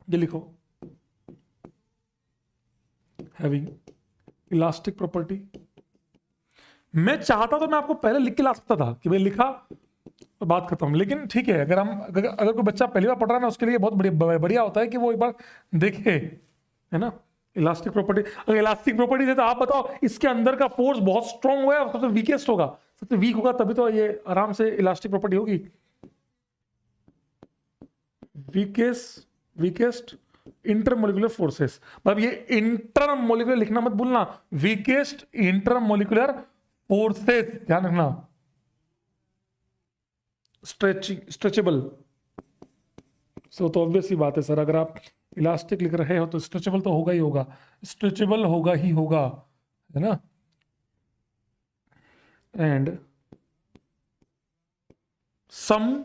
ये लिखो, हैविंग इलास्टिक प्रॉपर्टी। मैं चाहता तो मैं आपको पहले लिख के ला सकता था कि भाई लिखा तो बात खत्म, लेकिन ठीक है, अगर कोई बच्चा पहली बार पढ़ रहा है ना, उसके लिए बहुत बढ़िया होता है कि वो एक बार देखे, है ना। इलास्टिक प्रॉपर्टी, अगर इलास्टिक प्रॉपर्टी है तो आप बताओ इसके अंदर का फोर्स बहुत स्ट्रांग हुआ है, सबसे वीकेस्ट होगा, सबसे वीक होगा, तभी तो ये आराम से इलास्टिक प्रॉपर्टी होगी। वीकेस्ट इंटरमोलिकुलर फोर्सेस, मतलब ये इंटरमोलिकुलर लिखना मत भूलना, वीकेस्ट इंटरमोलिकुलर फोर्सेस, ध्यान रखना। स्ट्रेचेबल, सो तो ऑब्वियस ही बात है सर, अगर आप इलास्टिक लिख रहे हो तो स्ट्रेचेबल तो होगा ही होगा, स्ट्रेचेबल होगा ही होगा, है ना। एंड सम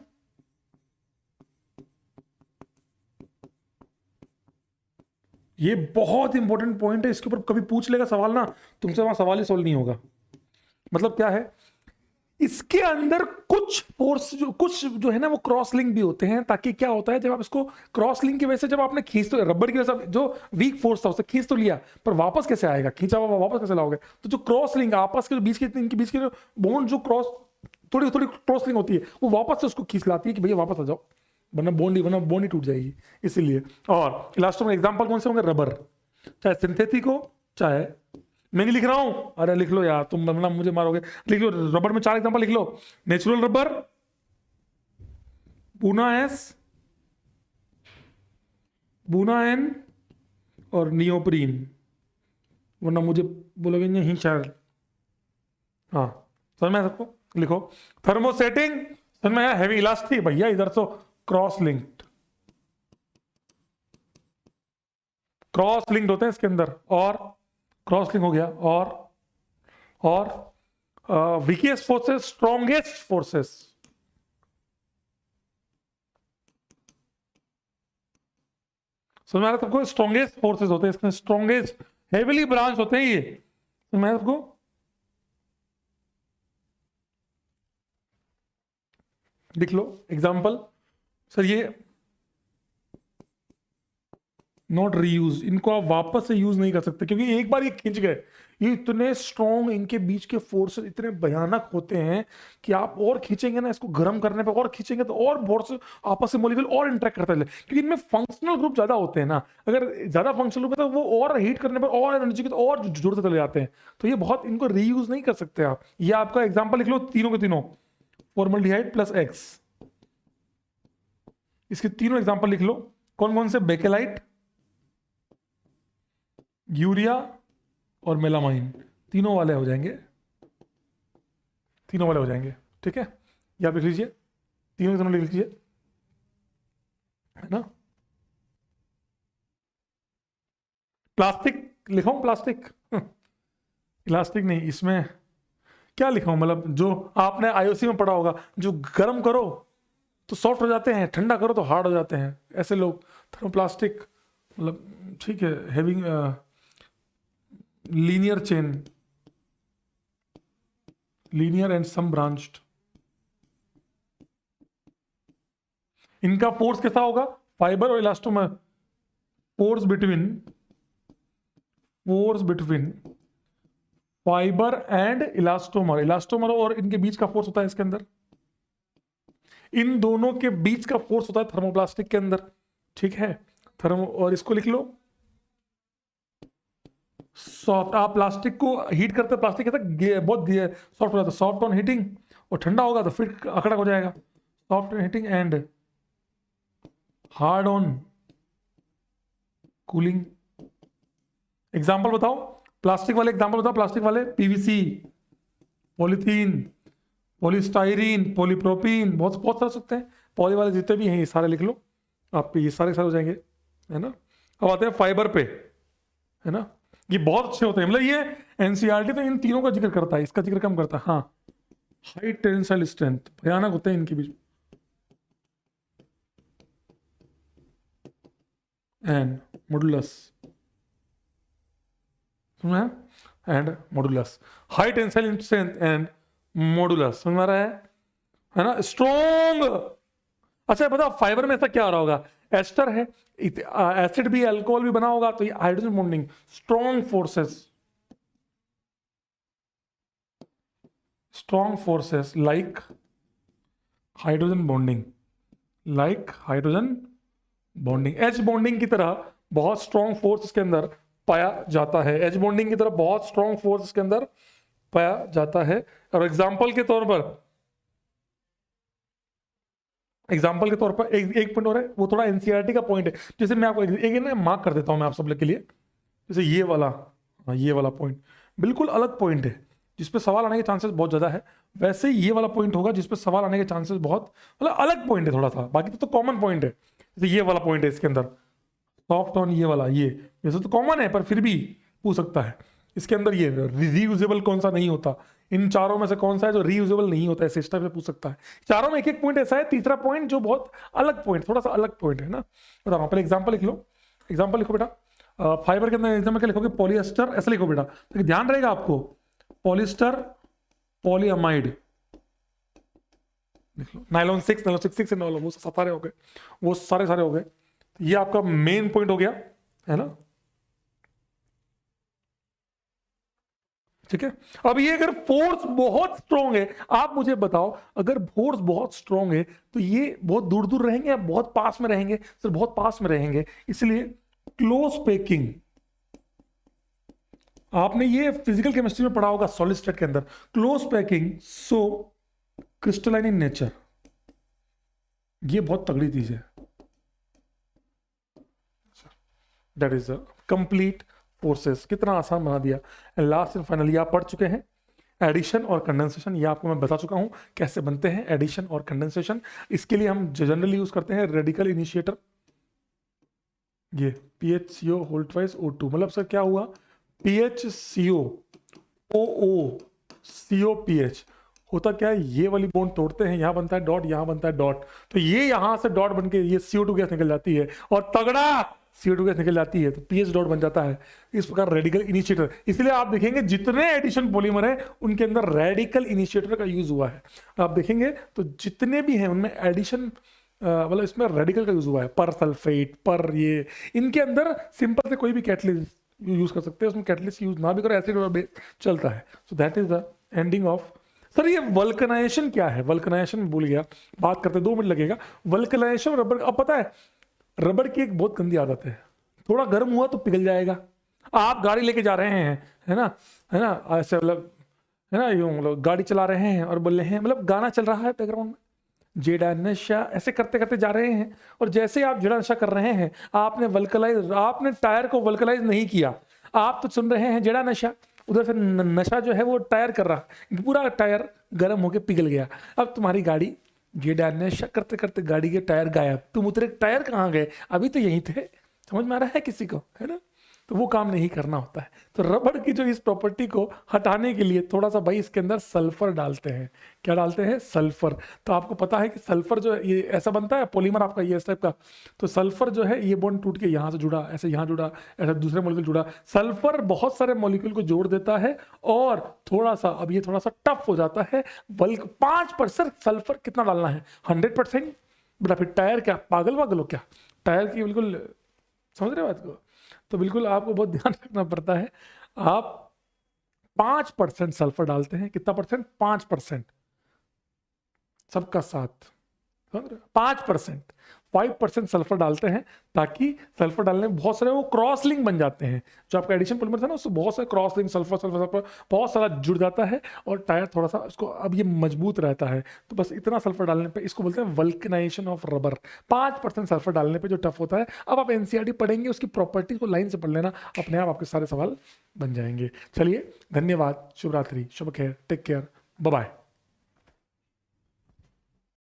ये बहुत इंपॉर्टेंट पॉइंट है, इसके ऊपर कभी पूछ लेगा सवाल ना, तुमसे वहां सवाल ही सोल्व नहीं होगा। मतलब क्या है, इसके अंदर कुछ फोर्स कुछ जो है ना वो क्रॉस लिंक भी होते हैं, ताकि क्या होता है, जब आप इसको क्रॉस लिंक की वजह से जब आपने खींच तो रबड़ की वजह से जो वीक फोर्स था उसे खींच तो लिया, पर वापस कैसे आएगा? खींचा हुआ वापस कैसे लाओगे? तो जो क्रॉस लिंक आपस के बीच के इनके बीच के जो बॉन्ड, जो क्रॉस थोड़ी थोड़ी क्रॉस लिंक होती है, वो वापस से उसको खींच लाती है कि भैया वापस आ जाओ, वरना बॉन्ड ही टूट जाएगी, इसीलिए। और लास्ट में एग्जाम्पल कौन से होंगे? रबर, चाहे सिंथेटिक हो, चाहे, मैं नहीं लिख रहा हूं, अरे लिख लो यार, तुम मतलब मुझे मारोगे, लिख लो। रबर में 4 एग्जांपल लिख लो, natural rubber, Buna S, Buna N, और नियोप्रीन, वरना मुझे बोलोगे नहीं शायद। हाँ, समझ में सबको? लिखो थर्मोसेटिंग, समझ में आया? हैवी इलास्टिक, भैया इधर तो क्रॉस लिंक्ड, क्रॉस लिंक्ड होते हैं इसके अंदर, और क्रॉस लिंक हो गया, और वीकेस्ट फोर्सेस, स्ट्रॉन्गेस्ट फोर्सेस, समझ में आ रहा है सबको? स्ट्रॉन्गेस्ट फोर्सेस होते हैं इसमें, स्ट्रॉन्गेस्ट हेविली ब्रांच होते हैं ये, समझ में आ रहा है सबको? लिख लो एग्जाम्पल। सर ये नॉट रीयूज, इनको आप वापस से यूज नहीं कर सकते, क्योंकि एक बार ये खींच गए, ये इतने स्ट्रॉन्ग, इनके बीच के फोर्सेस इतने भयानक होते हैं कि आप और खींचेंगे ना इसको, गर्म करने पे और खींचेंगे तो और फोर्स आपस में मॉलिक्यूल और इंटरेक्ट करते हैं, क्योंकि इनमें फंक्शनल ग्रुप ज्यादा होते हैं ना। अगर ज्यादा फंक्शनल ग्रुप है तो वो और हीट करने पर और एनर्जी के तो और जुड़ते चले जाते हैं, तो ये बहुत, इनको रीयूज नहीं कर सकते आप। ये आपका एग्जाम्पल लिख लो, तीनों के तीनों, फॉर्मल्डिहाइड प्लस एक्स, इसके तीनों एग्जांपल लिख लो। कौन कौन से? बेकेलाइट, यूरिया और मेलामाइन, तीनों वाले हो जाएंगे, तीनों वाले हो जाएंगे। ठीक है, ये आप लिख लीजिए, तीनों तीनों लिख लीजिए, है ना। प्लास्टिक लिखाऊं? प्लास्टिक प्लास्टिक नहीं, इसमें क्या लिखाऊं? मतलब जो आपने आईओसी में पढ़ा होगा, जो गर्म करो तो सॉफ्ट हो जाते हैं, ठंडा करो तो हार्ड हो जाते हैं, ऐसे लोग थर्मोप्लास्टिक। मतलब ठीक है, having linear chain, linear and some branched. इनका फोर्स कैसा होगा? फाइबर और elastomer, force between fibre and elastomer, elastomer और इनके बीच का फोर्स होता है इसके अंदर, इन दोनों के बीच का फोर्स होता है थर्मोप्लास्टिक के अंदर। ठीक है, थर्मो, और इसको लिख लो सॉफ्ट। आप प्लास्टिक को हीट करते, प्लास्टिक कैसा बहुत सॉफ्ट हो जाता है, सॉफ्ट ऑन हीटिंग, और ठंडा होगा तो फिर अकड़ा हो जाएगा। Soft on heating and hard on cooling. Example बताओ, प्लास्टिक वाले एग्जांपल बताओ, प्लास्टिक वाले, पीवीसी, पॉलीथीन, पॉलीस्टाइरीन, पॉलीप्रोपीन, बहुत बहुत सारे सकते हैं। पॉली वाले जितने भी हैं ये सारे लिख लो, आप ये सारे हो जाएंगे, है ना। अब आते हैं फाइबर पे, है ना। ये बहुत अच्छे होते हैं, मतलब ये एनसीईआरटी तो इन तीनों का जिक्र करता है, इसका जिक्र कम करता है। हाँ, हाई टेंसाइल स्ट्रेंथ, भयानक होते हैं इनके बीच, एंड मॉडुलस, सुना है? And modulus, high tensile strength and modulus, समझ में आ रहा है ना। स्ट्रॉन्ग। अच्छा बताओ, फाइबर में ऐसा क्या आ रहा होगा? एस्टर है, एसिड भी, अल्कोहल भी बना होगा, तो ये hydrogen bonding, strong forces like hydrogen bonding, H bonding की तरह बहुत स्ट्रॉन्ग फोर्स इसके अंदर पाया जाता है, एच बॉन्डिंग की तरह बहुत स्ट्रॉन्ग फोर्स इसके अंदर पाया जाता है। और एग्जाम्पल के तौर पर एक पॉइंट और है, वो थोड़ा एनसीईआरटी का पॉइंट है, जैसे मैं आपको एक ना मार्क कर देता हूं मैं आप सब लोग के लिए, जैसे ये वाला, हाँ ये वाला पॉइंट बिल्कुल अलग पॉइंट है जिसपे सवाल आने के चांसेस बहुत ज्यादा है। वैसे ये वाला पॉइंट होगा जिसपे सवाल आने के चांसेस बहुत, मतलब अलग पॉइंट है थोड़ा सा, बाकी तो कॉमन पॉइंट है। जैसे ये वाला पॉइंट है इसके अंदर, सॉफ्ट ऑन, ये वाला, ये वैसे तो कॉमन है पर फिर भी पूछ सकता है। इसके अंदर ये रीयूजेबल कौन सा नहीं होता, इन चारों में से कौन सा है जो रीयूजेबल नहीं होता है, इस टाइप से पूछ सकता है। चारों में एक एक पॉइंट ऐसा है, तीसरा पॉइंट जो बहुत अलग पॉइंट, थोड़ा सा अलग पॉइंट है ना। बताओ, पहले एग्जांपल लिख लो, एग्जांपल लिखो बेटा। फाइबर के अंदर एग्जांपल क्या लिखोगे? पॉलिएस्टर, ऐसा लिखो बेटा, तो ध्यान रहेगा आपको, पॉलिएस्टर, पॉलीअमाइड लिख लो, नायलॉन 6 से नायलॉन, वो सारे हो गए, वो सारे हो गए। ये आपका मेन पॉइंट हो गया, है ना। ठीक है, अब ये अगर फोर्स बहुत स्ट्रांग है, आप मुझे बताओ, अगर फोर्स बहुत स्ट्रांग है तो ये बहुत दूर दूर रहेंगे या बहुत पास में रहेंगे? सर बहुत पास में रहेंगे, इसलिए क्लोज पैकिंग, आपने ये फिजिकल केमिस्ट्री में पढ़ा होगा सॉलिड स्टेट के अंदर, close packing so crystalline in nature, ये बहुत तगड़ी चीज है। That is a complete forces, कितना आसान बना दिया। एंड लास्ट एंड फाइनली आप पढ़ चुके हैं एडिशन और कंडेंसेशन, ये आपको मैं बता चुका हूं कैसे बनते हैं एडिशन और कंडेंसेशन। इसके लिए हम जनरली यूज करते हैं रेडिकल इनिशिएटर, ये PHCO होल ट्वाइस O2, मतलब सर क्या हुआ, PHCO OO COPH होता क्या है, ये वाली बॉन्ड तोड़ते हैं, यहां बनता है डॉट, यहां बनता है डॉट, तो ये यहां से डॉट बनके ये CO2 गैस निकल जाती है और तगड़ा CO2 गैस निकल जाती है, तो PH डॉट बन जाता है। इस प्रकार रेडिकल इनिशिएटर, इसलिए आप देखेंगे जितने एडिशन पॉलीमर है उनके अंदर रेडिकल इनिशिएटर का यूज हुआ है। आप देखेंगे तो जितने भी हैं उनमें एडिशन, मतलब इसमें रेडिकल का यूज हुआ है, पर सल्फेट, पर ये, इनके अंदर सिंपल से कोई भी कैटलिस्ट यूज कर सकते हैं, उसमें कैटलिस्ट यूज ना भी करो, एसिड और बेस चलता है। सो that is the ending of. Sir ये वल्कनाइजेशन क्या है? वल्कनाइजेशन भूल गया, बात करते 2 मिनट लगेगा। वल्कनाइजेशन रबर, अब पता है रबर की एक बहुत गंदी आदत है, थोड़ा गर्म हुआ तो पिघल जाएगा। आप गाड़ी लेके जा रहे हैं, है ना, ऐसे मतलब, है ना, यूं मतलब गाड़ी चला रहे हैं और बोल रहे हैं, मतलब गाना चल रहा है बैकग्राउंड में, जेडा नशा, ऐसे करते करते जा रहे हैं। और जैसे आप जेडा नशा कर रहे हैं, आपने टायर को वल्कलाइज नहीं किया, आप तो सुन रहे हैं जेडा नशा, उधर से नशा जो है वो टायर कर रहा, पूरा टायर गर्म होके पिघल गया। अब तुम्हारी गाड़ी जेडा नशा करते करते गाड़ी के टायर गायब, तुम उतरे, टायर कहाँ गए, अभी तो यहीं थे। समझ में आ रहा है किसी को, है ना? तो वो काम नहीं करना होता है। तो रबड़ की जो इस प्रॉपर्टी को हटाने के लिए थोड़ा सा भाई इसके अंदर सल्फर डालते हैं। क्या डालते हैं? सल्फर। तो आपको पता है कि सल्फर जो है ये ऐसा बनता है पॉलीमर आपका, ये इस टाइप का। तो सल्फर जो है ये बॉन्ड टूट के यहाँ से जुड़ा, ऐसे यहाँ जुड़ा, ऐसे दूसरे मॉलिक्यूल जुड़ा। सल्फर बहुत सारे मॉलिक्यूल को जोड़ देता है और थोड़ा सा, अब ये थोड़ा सा टफ हो जाता है। बल्कि 5% सल्फर कितना डालना है? 100%। बेटा फिर टायर क्या पागल वागल हो क्या? टायर की बिल्कुल, समझ रहे हो बात को? तो बिल्कुल आपको बहुत ध्यान रखना पड़ता है। आप 5% सल्फर डालते हैं, कितना परसेंट? 5%। सबका साथ 5% सल्फर डालते हैं, ताकि सल्फर डालने में बहुत सारे वो क्रॉस लिंक बन जाते हैं। जो आपका एडिशन पॉलीमर था ना, उससे बहुत सारे cross link sulphur sulphur sulphur बहुत सारा जुड़ जाता है और टायर थोड़ा सा उसको, अब ये मजबूत रहता है। तो बस इतना सल्फर डालने पे, इसको बोलते हैं वल्कनाइजेशन ऑफ रबर। 5% सल्फर डालने पे जो टफ होता है। अब आप एनसीईआरटी पढ़ेंगे, उसकी प्रॉपर्टी को लाइन से पढ़ लेना, अपने आप आपके सारे सवाल बन जाएंगे। चलिए, धन्यवाद, शुभ रात्रि, शुभ खैर, टेक केयर, बाय बाय।